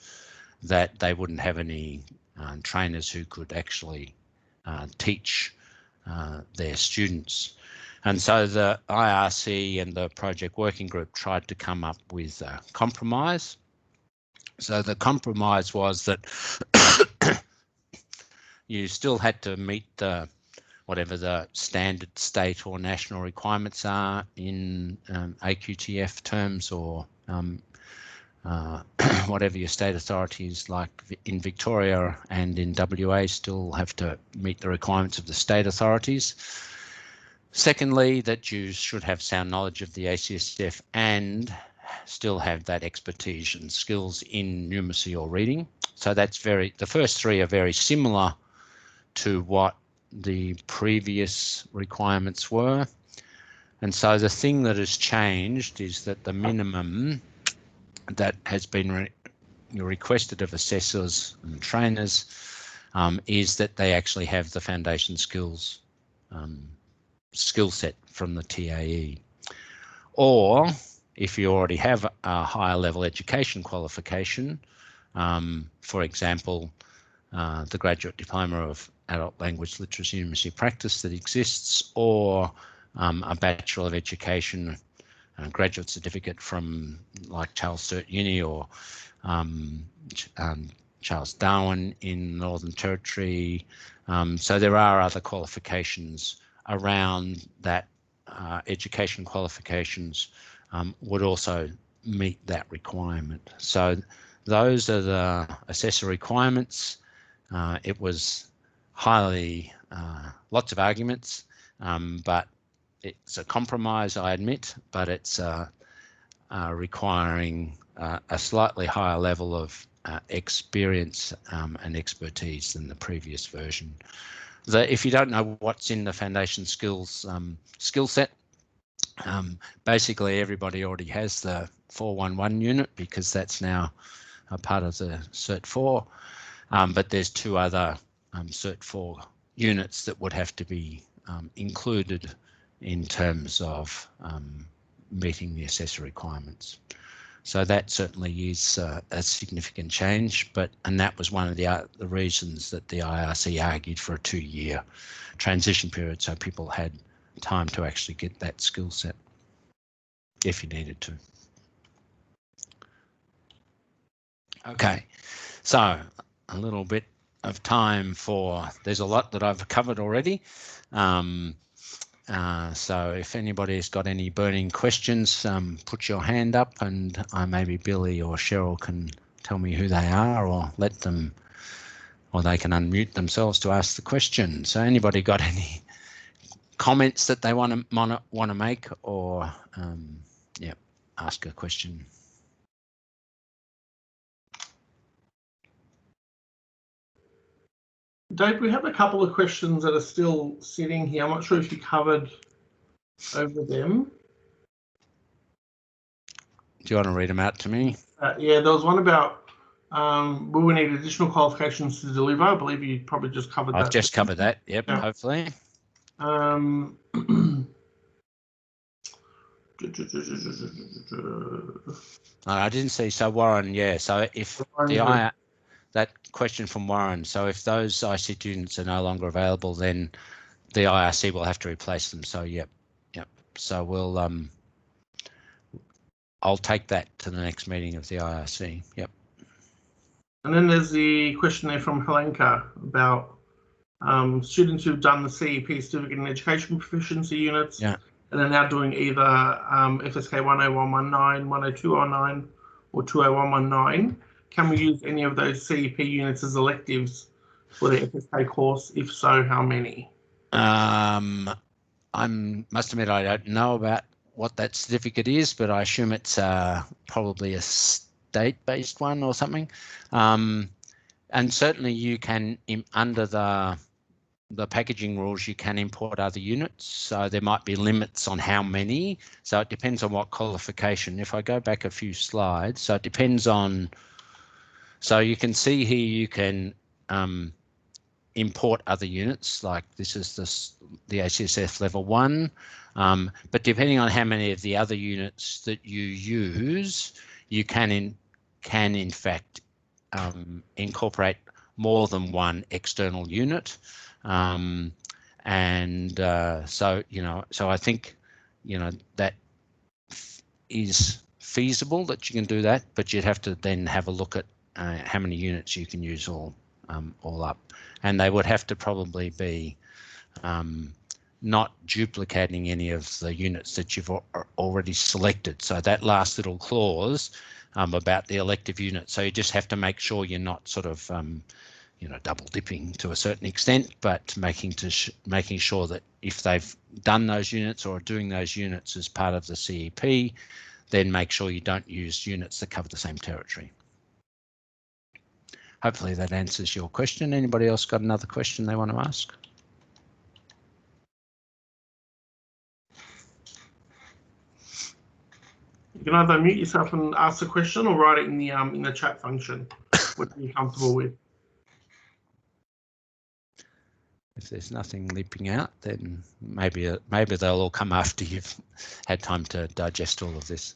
that they wouldn't have any trainers who could actually teach their students. And so the IRC and the project working group tried to come up with a compromise. So the compromise was that you still had to meet whatever the standard state or national requirements are in AQTF terms, or whatever your state authorities, like in Victoria and in WA, still have to meet the requirements of the state authorities. Secondly, that you should have sound knowledge of the ACSF and still have that expertise and skills in numeracy or reading. So that's the first three are very similar to what the previous requirements were. And so the thing that has changed is that the minimum that has been requested of assessors and trainers is that they actually have the foundation skills skill set from the TAE. Or if you already have a higher level education qualification, for example, the graduate diploma of adult language literacy and numeracy practice that exists, or a Bachelor of Education graduate certificate from like Charles Sturt Uni or Charles Darwin in Northern Territory. So there are other qualifications around that. Education qualifications would also meet that requirement. So those are the assessor requirements. It was highly, lots of arguments, but it's a compromise, I admit, but it's requiring a slightly higher level of experience and expertise than the previous version. If you don't know what's in the foundation skills skill set, Basically, everybody already has the 411 unit because that's now a part of the Cert 4, but there's 2 other Cert 4 units that would have to be included in terms of meeting the assessor requirements. So that certainly is a significant change, and that was one of the reasons that the IRC argued for a 2-year transition period, so people had time to actually get that skill set if you needed to. Okay, so a little bit of time there's a lot that I've covered already. So if anybody's got any burning questions, put your hand up, and maybe Billy or Cheryl can tell me who they are, or or they can unmute themselves to ask the question. So anybody got any comments that they want to make, or yeah, ask a question? Dave, we have a couple of questions that are still sitting here. I'm not sure if you covered over them. Do you want to read them out to me? Yeah, there was one about will we need additional qualifications to deliver? I believe you probably just covered that. I've just covered that, yep, yeah. Hopefully. I didn't see, so Warren, yeah, so if that question from Warren, so if those IC students are no longer available, then the IRC will have to replace them. So yep. So we'll I'll take that to the next meeting of the IRC. Yep. And then there's the question there from Helenka about students who've done the CEP certificate in education proficiency units, yeah, and are now doing either FSK 10119, 10209, or 20119. Can we use any of those CEP units as electives for the FSK course? If so, how many? I must admit I don't know about what that certificate is, but I assume it's probably a state-based one or something. And certainly you can, under the packaging rules, you can import other units. So there might be limits on how many. So it depends on what qualification. If I go back a few slides, so it depends on, so you can see here you can import other units, like this is the ACSF level 1, but depending on how many of the other units that you use, you can in fact incorporate more than one external unit, so so I think that is feasible that you can do that, but you'd have to then have a look at how many units you can use all up, and they would have to probably be not duplicating any of the units that you've already selected. So that last little clause about the elective unit, so you just have to make sure you're not sort of double dipping to a certain extent, but making sure that if they've done those units or are doing those units as part of the CEP, then make sure you don't use units that cover the same territory. Hopefully that answers your question. Anybody else got another question they want to ask? You can either mute yourself and ask the question, or write it in the chat function. What are you comfortable with? If there's nothing leaping out, then maybe they'll all come after you've had time to digest all of this.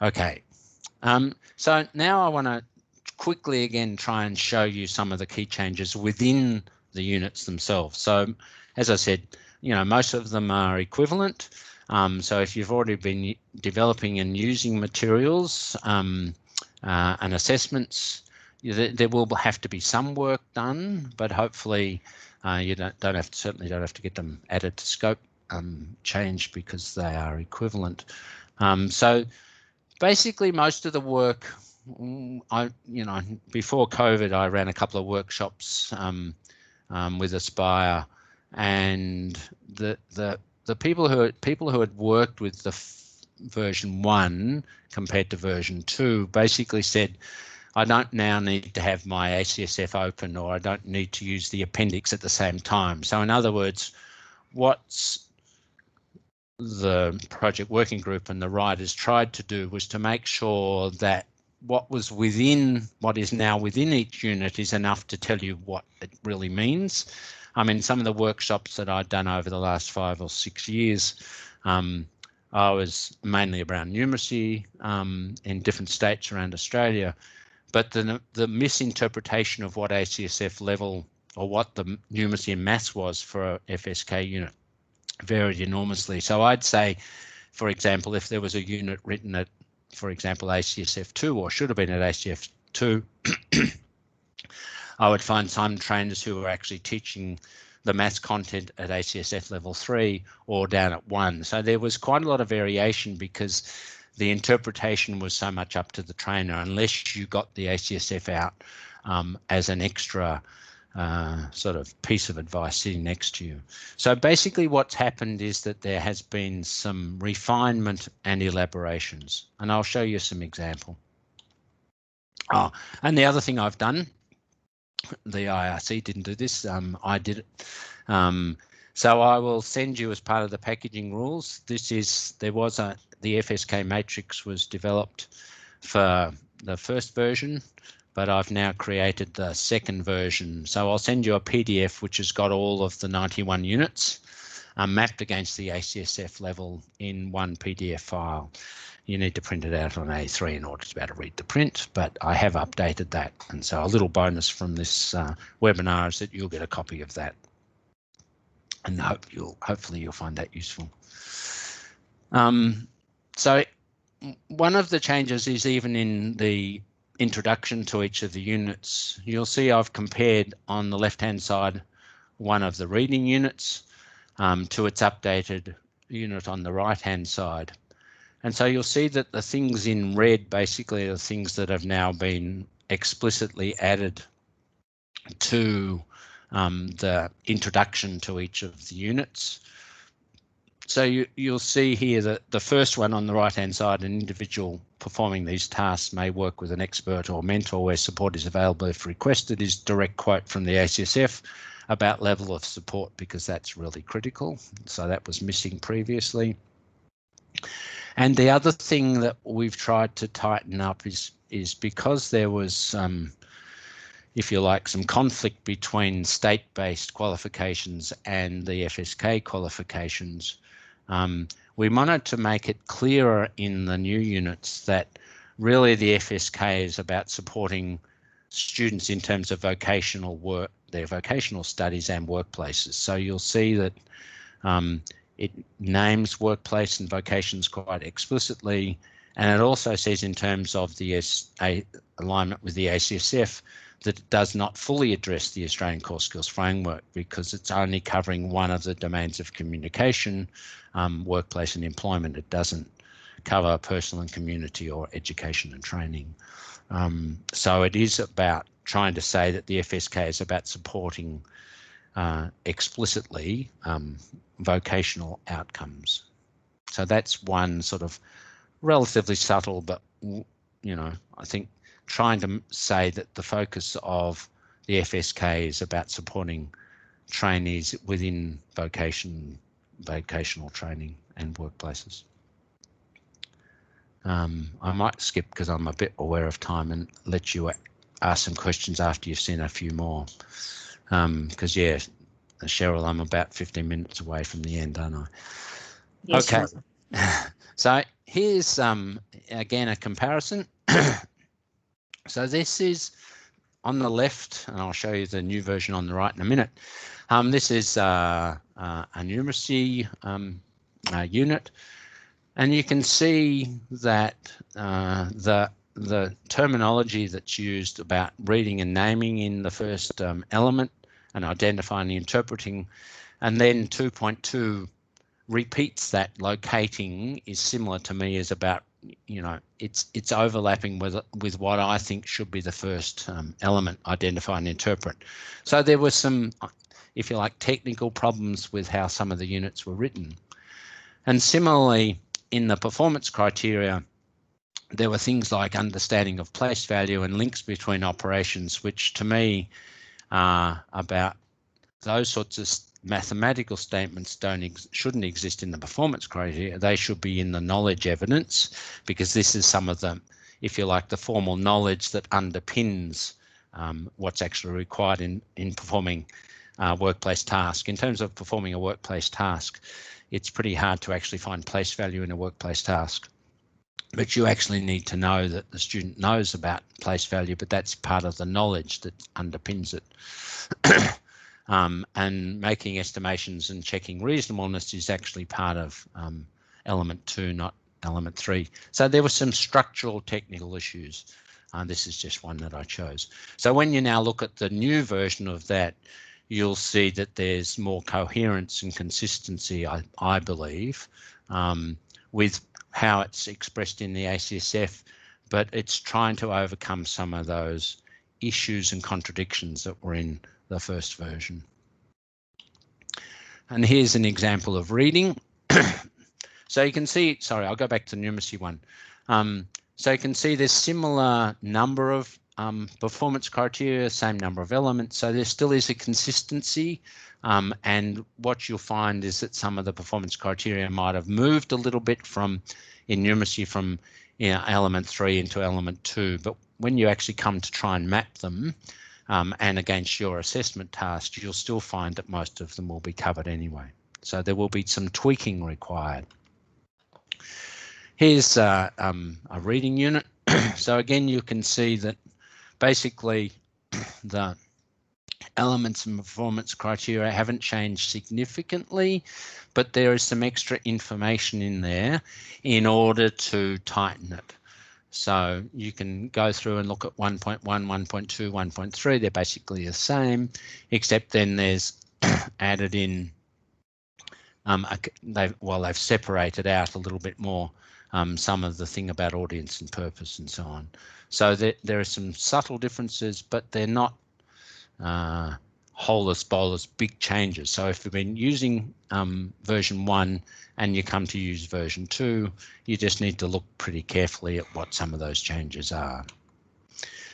Okay, so now I want to quickly again try and show you some of the key changes within the units themselves. So as I said, most of them are equivalent. So if you've already been developing and using materials and assessments, there will have to be some work done, but hopefully you certainly don't have to get them added to scope change because they are equivalent. So basically most of the work, before COVID, I ran a couple of workshops with Aspire, and the people who had worked with the version 1 compared to version 2 basically said, I don't now need to have my ACSF open, or I don't need to use the appendix at the same time. So in other words, what's the project working group and the writers tried to do was to make sure that what is now within each unit is enough to tell you what it really means. I mean, some of the workshops that I've done over the last 5 or 6 years, I was mainly around numeracy in different states around Australia, but the misinterpretation of what ACSF level or what the numeracy and maths was for a FSK unit varied enormously. So I'd say, for example, if there was a unit written at, for example, ACSF 2 or should have been at ACSF 2, I would find some trainers who were actually teaching the maths content at ACSF level 3 or down at 1. So there was quite a lot of variation because the interpretation was so much up to the trainer unless you got the ACSF out as an extra sort of piece of advice sitting next to you. So basically what's happened is that there has been some refinement and elaborations, and I'll show you some example. Oh, and the other thing I've done, the IRC didn't do this, I did it. So I will send you as part of the packaging rules. The FSK matrix was developed for the first version, but I've now created the second version. So I'll send you a PDF which has got all of the 91 units mapped against the ACSF level in one PDF file. You need to print it out on A3 in order to be able to read the print, but I have updated that. And so a little bonus from this webinar is that you'll get a copy of that. And hopefully you'll find that useful. So one of the changes is even in the introduction to each of the units. You'll see I've compared on the left-hand side one of the reading units to its updated unit on the right-hand side. And so you'll see that the things in red basically are things that have now been explicitly added to the introduction to each of the units. So you'll see here that the first one on the right-hand side, an individual performing these tasks may work with an expert or mentor where support is available if requested, is direct quote from the ACSF about level of support, because that's really critical. So that was missing previously. And the other thing that we've tried to tighten up is because there was if you like, some conflict between state-based qualifications and the FSK qualifications, we wanted to make it clearer in the new units that really the FSK is about supporting students in terms of vocational work, their vocational studies and workplaces. So you'll see that it names workplace and vocations quite explicitly, and it also says in terms of the alignment with the ACSF that it does not fully address the Australian Core Skills Framework because it's only covering one of the domains of communication, workplace and employment. It doesn't cover personal and community or education and training. So it is about trying to say that the FSK is about supporting explicitly vocational outcomes. So that's one sort of relatively subtle, but I think trying to say that the focus of the FSK is about supporting trainees within vocational training and workplaces. I might skip because I'm a bit aware of time and let you ask some questions after you've seen a few more. Because yeah, Cheryl, I'm about 15 minutes away from the end, aren't I? Yes, okay. Sure. So here's again a comparison. So this is on the left, and I'll show you the new version on the right in a minute. This is a numeracy unit, and you can see that the terminology that's used about reading and naming in the first element and identifying and interpreting, and then 2.2 repeats that locating is similar to me as about, it's overlapping with what I think should be the first element, identify and interpret. So there were some, if you like, technical problems with how some of the units were written. And similarly, in the performance criteria, there were things like understanding of place value and links between operations, which to me are about those sorts of mathematical statements shouldn't exist in the performance criteria. They should be in the knowledge evidence, because this is some of the, if you like, the formal knowledge that underpins what's actually required in performing workplace task. In terms of performing a workplace task, it's pretty hard to actually find place value in a workplace task. But you actually need to know that the student knows about place value, but that's part of the knowledge that underpins it. And making estimations and checking reasonableness is actually part of element 2, not element 3. So there were some structural technical issues. This is just one that I chose. So when you now look at the new version of that, you'll see that there's more coherence and consistency, I believe, with how it's expressed in the ACSF, but it's trying to overcome some of those issues and contradictions that were in the first version. And here's an example of reading. So you can see, sorry, I'll go back to the numeracy one. So you can see there's similar number of performance criteria, same number of elements. So there still is a consistency. And what you'll find is that some of the performance criteria might have moved a little bit in numeracy from element 3 into element 2. But when you actually come to try and map them and against your assessment task, you'll still find that most of them will be covered anyway. So there will be some tweaking required. Here's a reading unit. So again, you can see that basically the elements and performance criteria haven't changed significantly, but there is some extra information in there in order to tighten it. So you can go through and look at 1.1, 1.2, 1.3. They're basically the same, except then there's added in, they've separated out a little bit more some of the thing about audience and purpose and so on. So there are some subtle differences, but they're not holus bolus big changes. So if you've been using version 1 and you come to use version 2, you just need to look pretty carefully at what some of those changes are.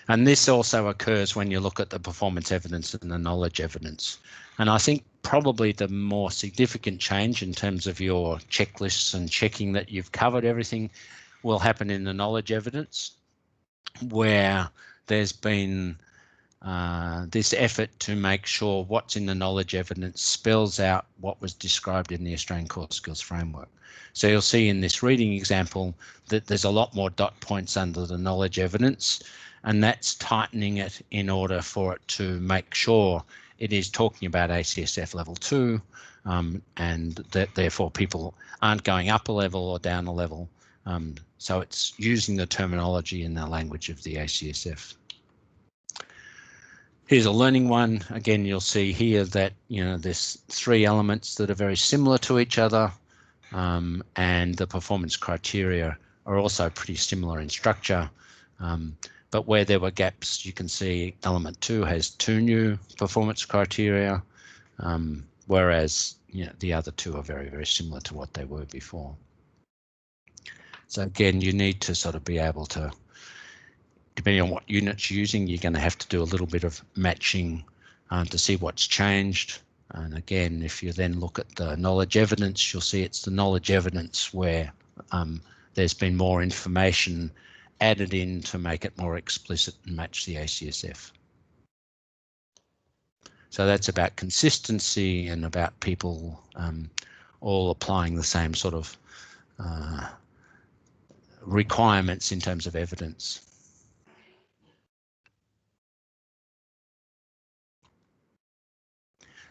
And this also occurs when you look at the performance evidence and the knowledge evidence. And I think probably the more significant change in terms of your checklists and checking that you've covered everything will happen in the knowledge evidence, where there's been this effort to make sure what's in the knowledge evidence spells out what was described in the Australian Core Skills Framework. So you'll see in this reading example that there's a lot more dot points under the knowledge evidence, and that's tightening it in order for it to make sure it is talking about ACSF level 2, and that therefore people aren't going up a level or down a level. So it's using the terminology in the language of the ACSF. Here's a learning one. Again, you'll see here that there's 3 elements that are very similar to each other, and the performance criteria are also pretty similar in structure. But where there were gaps, you can see element 2 has 2 new performance criteria, whereas the other 2 are very, very similar to what they were before. So again, you need to sort of be able to, depending on what units you're using, you're going to have to do a little bit of matching to see what's changed. And again, if you then look at the knowledge evidence, you'll see it's the knowledge evidence where there's been more information added in to make it more explicit and match the ACSF. So that's about consistency and about people all applying the same sort of requirements in terms of evidence.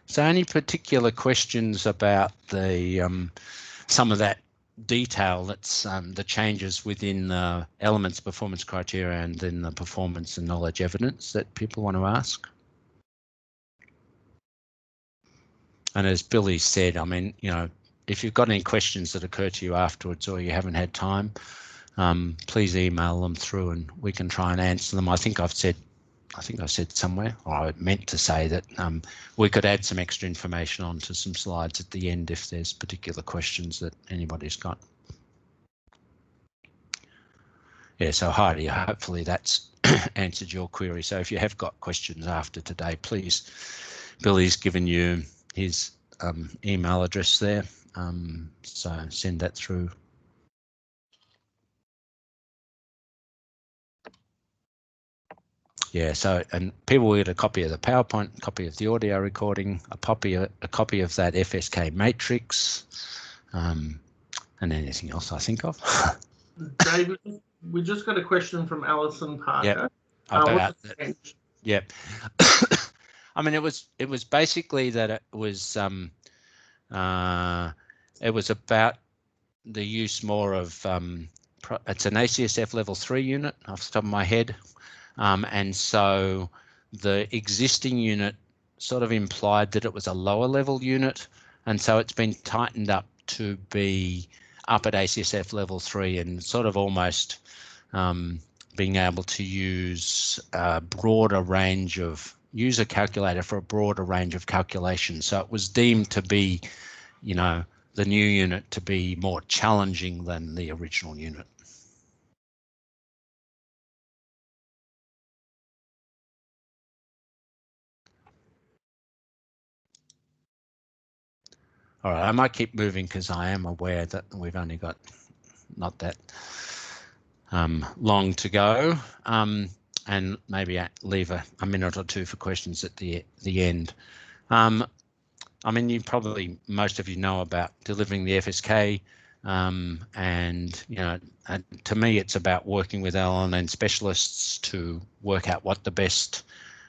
So any particular questions about the some of that detail that's the changes within the elements performance criteria and then the performance and knowledge evidence that people want to ask? And as Billy said, I mean, if you've got any questions that occur to you afterwards or you haven't had time, please email them through and we can try and answer them. I think I said somewhere, or I meant to say that we could add some extra information onto some slides at the end if there's particular questions that anybody's got. Yeah, so Heidi, hopefully that's answered your query. So if you have got questions after today, please, Billy's given you his email address there. So send that through. Yeah, so, and people will get a copy of the PowerPoint, a copy of the audio recording, a copy of that FSK matrix, and anything else I think of. David, we just got a question from Alison Parker. Yep. About that. Yep. I mean, it was basically that it was about the use more of it's an ACSF level 3 unit off the top of my head. And so the existing unit sort of implied that it was a lower level unit. And so it's been tightened up to be up at ACSF level 3 and sort of almost being able to use a broader range of, use a calculator for a broader range of calculations. So it was deemed to be, you know, the new unit to be more challenging than the original unit. All right, I might keep moving because I am aware that we've only got not that long to go, and maybe leave a minute or two for questions at the end. I mean, you probably, most of you know about delivering the FSK, and you know, to me, it's about working with LLN specialists to work out what the best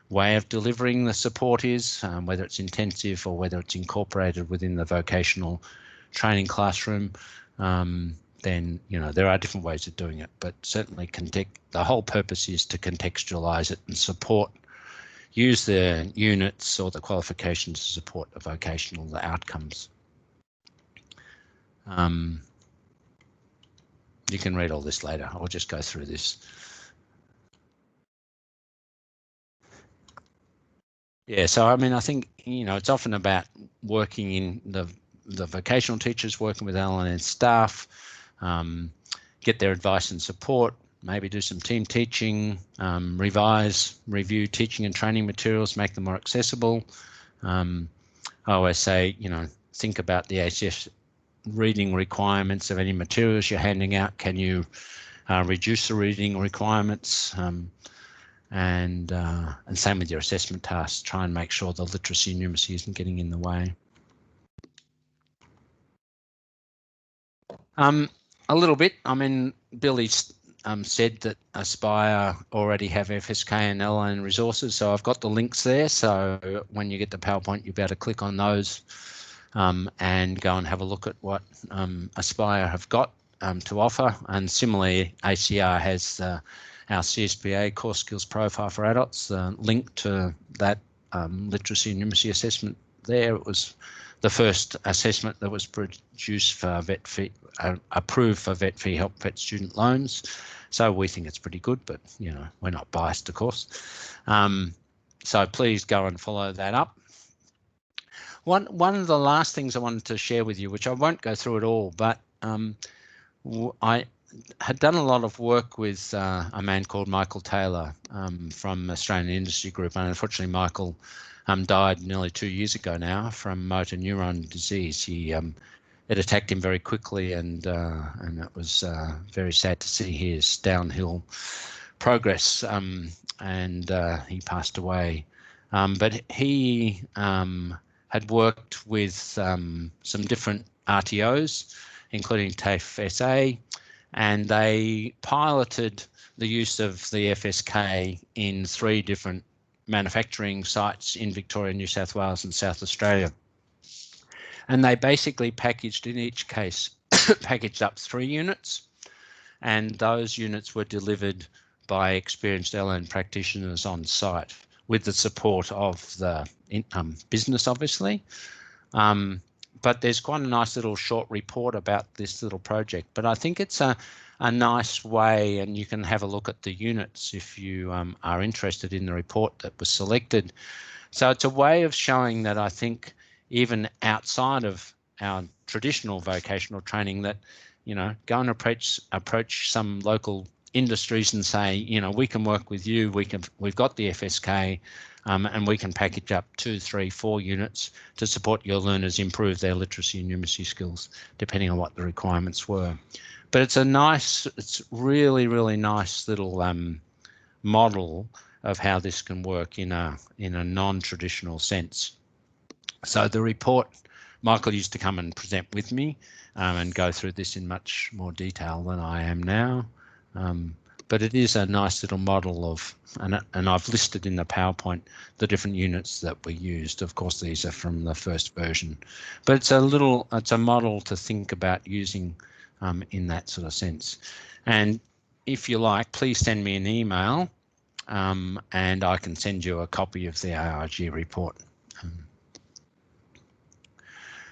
way of delivering the support is, whether it's intensive or whether it's incorporated within the vocational training classroom. Then, you know, there are different ways of doing it, but certainly the whole purpose is to contextualize it and use the units or the qualifications to support the vocational outcomes. You can read all this later. I'll just go through this. Yeah, so I mean, I think, you know, it's often about working in the vocational teachers, working with LLN staff, get their advice and support, maybe do some team teaching, review teaching and training materials, make them more accessible. I always say, you know, think about the ACF reading requirements of any materials you're handing out. Can you reduce the reading requirements? And same with your assessment tasks. Try and make sure the literacy and numeracy isn't getting in the way. A little bit. I mean, Billy said that Aspire already have FSK and LLN resources, so I've got the links there. So when you get the PowerPoint, you'll be able to click on those and go and have a look at what Aspire have got to offer. And similarly, ACR has our CSPA core skills profile for adults, link to that literacy and numeracy assessment there. It was the first assessment that was produced for vet fee, approved for vet fee help vet student loans. So we think it's pretty good, but you know, we're not biased, of course. So please go and follow that up. One of the last things I wanted to share with you, which I won't go through at all, but I had done a lot of work with a man called Michael Taylor from Australian Industry Group, and unfortunately Michael died nearly 2 years ago now from motor neuron disease. It attacked him very quickly, and it was very sad to see his downhill progress, and he passed away. But he had worked with some different RTOs, including TAFE SA, and they piloted the use of the FSK in 3 different manufacturing sites in Victoria, New South Wales and South Australia. And they basically packaged, in each case, packaged up 3 units, and those units were delivered by experienced LLN practitioners on site with the support of the business, obviously. But there's quite a nice little short report about this little project. But I think it's a nice way, and you can have a look at the units if you are interested in the report that was selected. So it's a way of showing that I think even outside of our traditional vocational training, that, you know, go and approach some local industries and say, you know, we can work with you. We've got the FSK, and we can package up 2, 3, 4 units to support your learners improve their literacy and numeracy skills, depending on what the requirements were. But it's really, really nice little model of how this can work in a non-traditional sense. So the report, Michael used to come and present with me and go through this in much more detail than I am now. But it is a nice little model of, and I've listed in the PowerPoint the different units that we used. Of course, these are from the first version, but it's a model to think about using in that sort of sense. And if you like, please send me an email and I can send you a copy of the ARG report.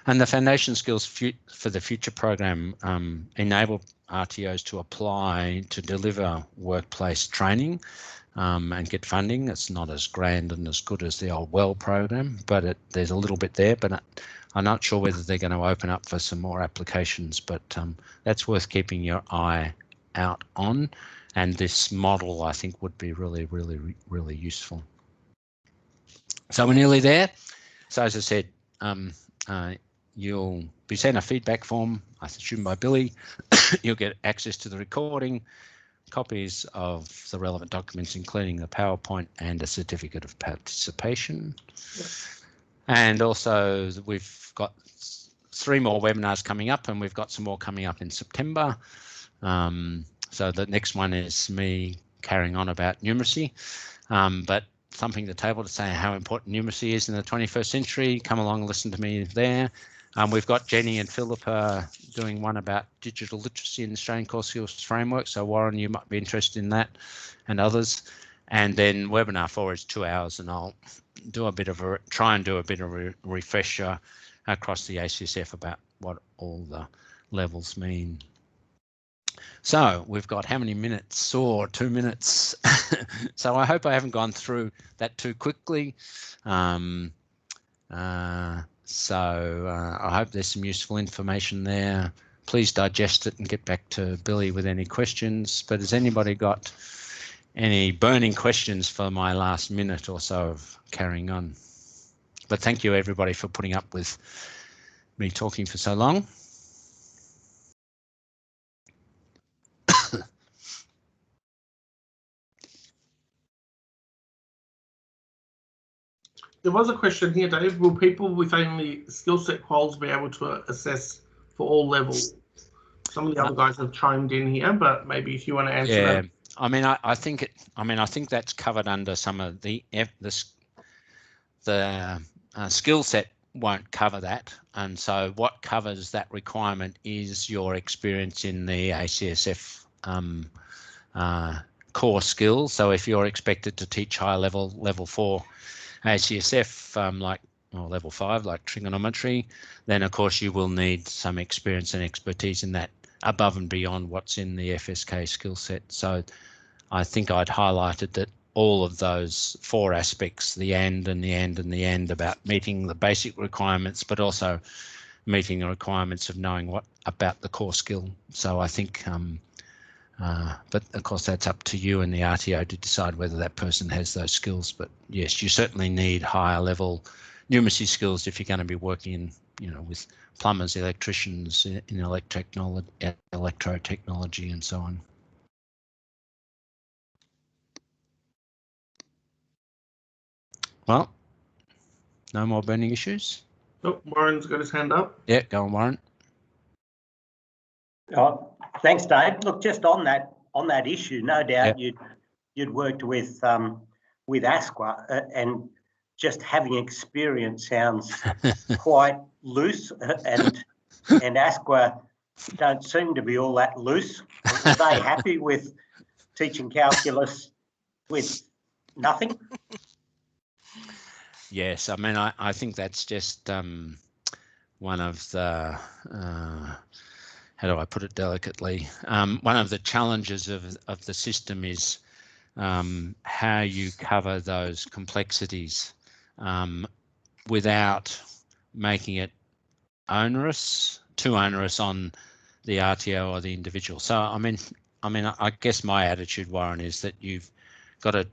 And the foundation skills for the future program enable RTOs to apply to deliver workplace training and get funding. It's not as grand and as good as the old WELL program, but there's a little bit there, but I'm not sure whether they're going to open up for some more applications, but that's worth keeping your eye out on. And this model, I think, would be really, really, really useful. So we're nearly there. So as I said, you'll be sent a feedback form, I assume by Billy. You'll get access to the recording, copies of the relevant documents, including the PowerPoint and a certificate of participation. And also we've got 3 more webinars coming up, and we've got some more coming up in September. So the next one is me carrying on about numeracy, but something to the table to say how important numeracy is in the 21st century. Come along and listen to me there. We've got Jenny and Philippa doing one about digital literacy in the Australian Core Skills Framework. So Warren, you might be interested in that, and others. And then webinar 4 is 2 hours, and I'll do a bit of try and do a bit of a refresher across the ACSF about what all the levels mean. So we've got how many minutes? Or 2 minutes. So I hope I haven't gone through that too quickly. So I hope there's some useful information there. Please digest it and get back to Billy with any questions. But has anybody got any burning questions for my last minute or so of carrying on? But thank you everybody for putting up with me talking for so long. There was a question here, Dave. Will people with only skill set quals be able to assess for all levels? Some of the other guys have chimed in here, but maybe if you want to answer that. I mean, I think that's covered under some of the skill set won't cover that, and so what covers that requirement is your experience in the ACSF core skills. So if you're expected to teach high level 4 ACSF or level 5 like trigonometry, then of course you will need some experience and expertise in that above and beyond what's in the FSK skill set. So I think I'd highlighted that all of those 4 aspects, the and about meeting the basic requirements, but also meeting the requirements of knowing what about the core skill. So I think, but of course that's up to you and the RTO to decide whether that person has those skills. But yes, you certainly need higher level numeracy skills if you're going to be working, with plumbers, electricians, in electrotechnology and so on. Well, no more burning issues. Oh, Warren's got his hand up. Yeah, go on, Warren. Oh, thanks, Dave. Look, just on that issue, no doubt you'd worked with ASQA, and just having experience sounds quite loose, and ASQA don't seem to be all that loose. Are they happy with teaching calculus with nothing? Yes, I mean, I think that's just one of the, how do I put it delicately? One of the challenges of the system is how you cover those complexities without making it too onerous on the RTO or the individual. So, I mean, I mean, I guess my attitude, Warren, is that you've got to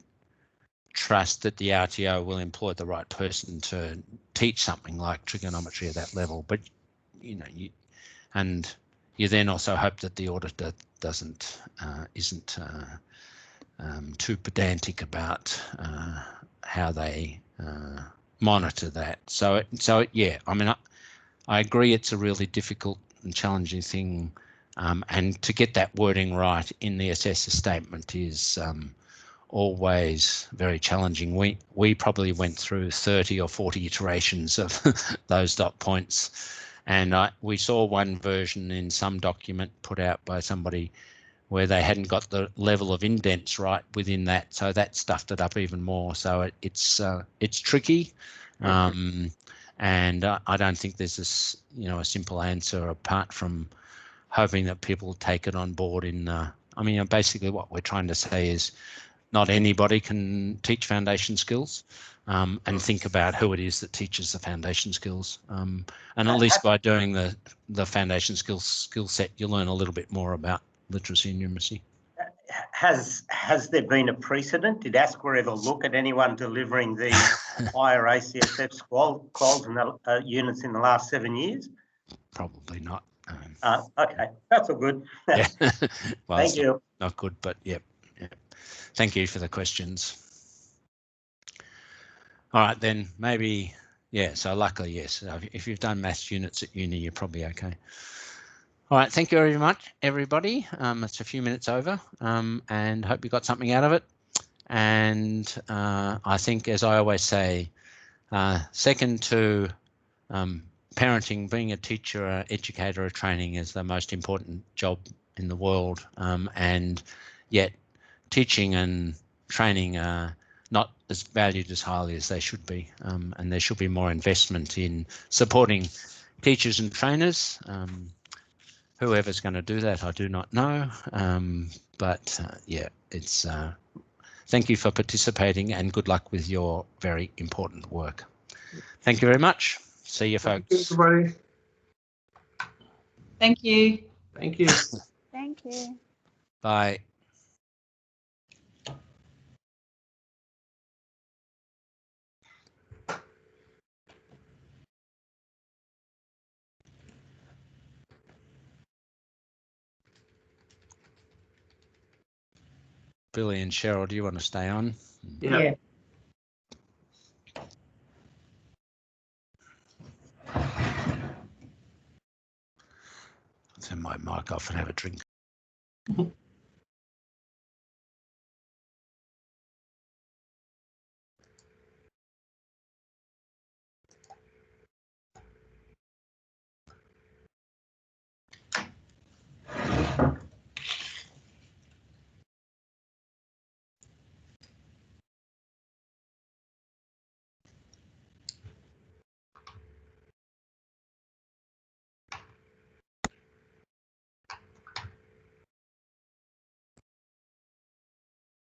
trust that the RTO will employ the right person to teach something like trigonometry at that level. But you then also hope that the auditor isn't too pedantic about how they monitor that. So yeah, I mean, I agree it's a really difficult and challenging thing, and to get that wording right in the assessor statement is always very challenging. We probably went through 30 or 40 iterations of those dot points, and we saw one version in some document put out by somebody where they hadn't got the level of indents right within that, so that stuffed it up even more. So it's tricky, and I don't think there's this a simple answer apart from hoping that people take it on board. I mean, basically what we're trying to say is not anybody can teach foundation skills, and think about who it is that teaches the foundation skills. And at least by doing the foundation skill set, you learn a little bit more about literacy and numeracy. Has there been a precedent? Did ASQA ever look at anyone delivering the higher ACSF quals and units in the last 7 years? Probably not. Okay, that's all good. Yeah. Well, thank you. Not good, but yep. Thank you for the questions. All right, then maybe, yeah, so luckily, yes. If you've done maths units at uni, you're probably okay. All right, thank you very much, everybody. It's a few minutes over, and hope you got something out of it. And I think, as I always say, second to parenting, being a teacher, or educator, or training is the most important job in the world, and yet teaching and training are not as valued as highly as they should be, and there should be more investment in supporting teachers and trainers. Whoever's going to do that, I do not know, but yeah, it's thank you for participating and good luck with your very important work. Thank you very much. See you, folks. Thank you, everybody. Thank you. Thank you. Thank you. Bye. Billy and Cheryl, do you want to stay on? Yeah. Turn my mic off and have a drink.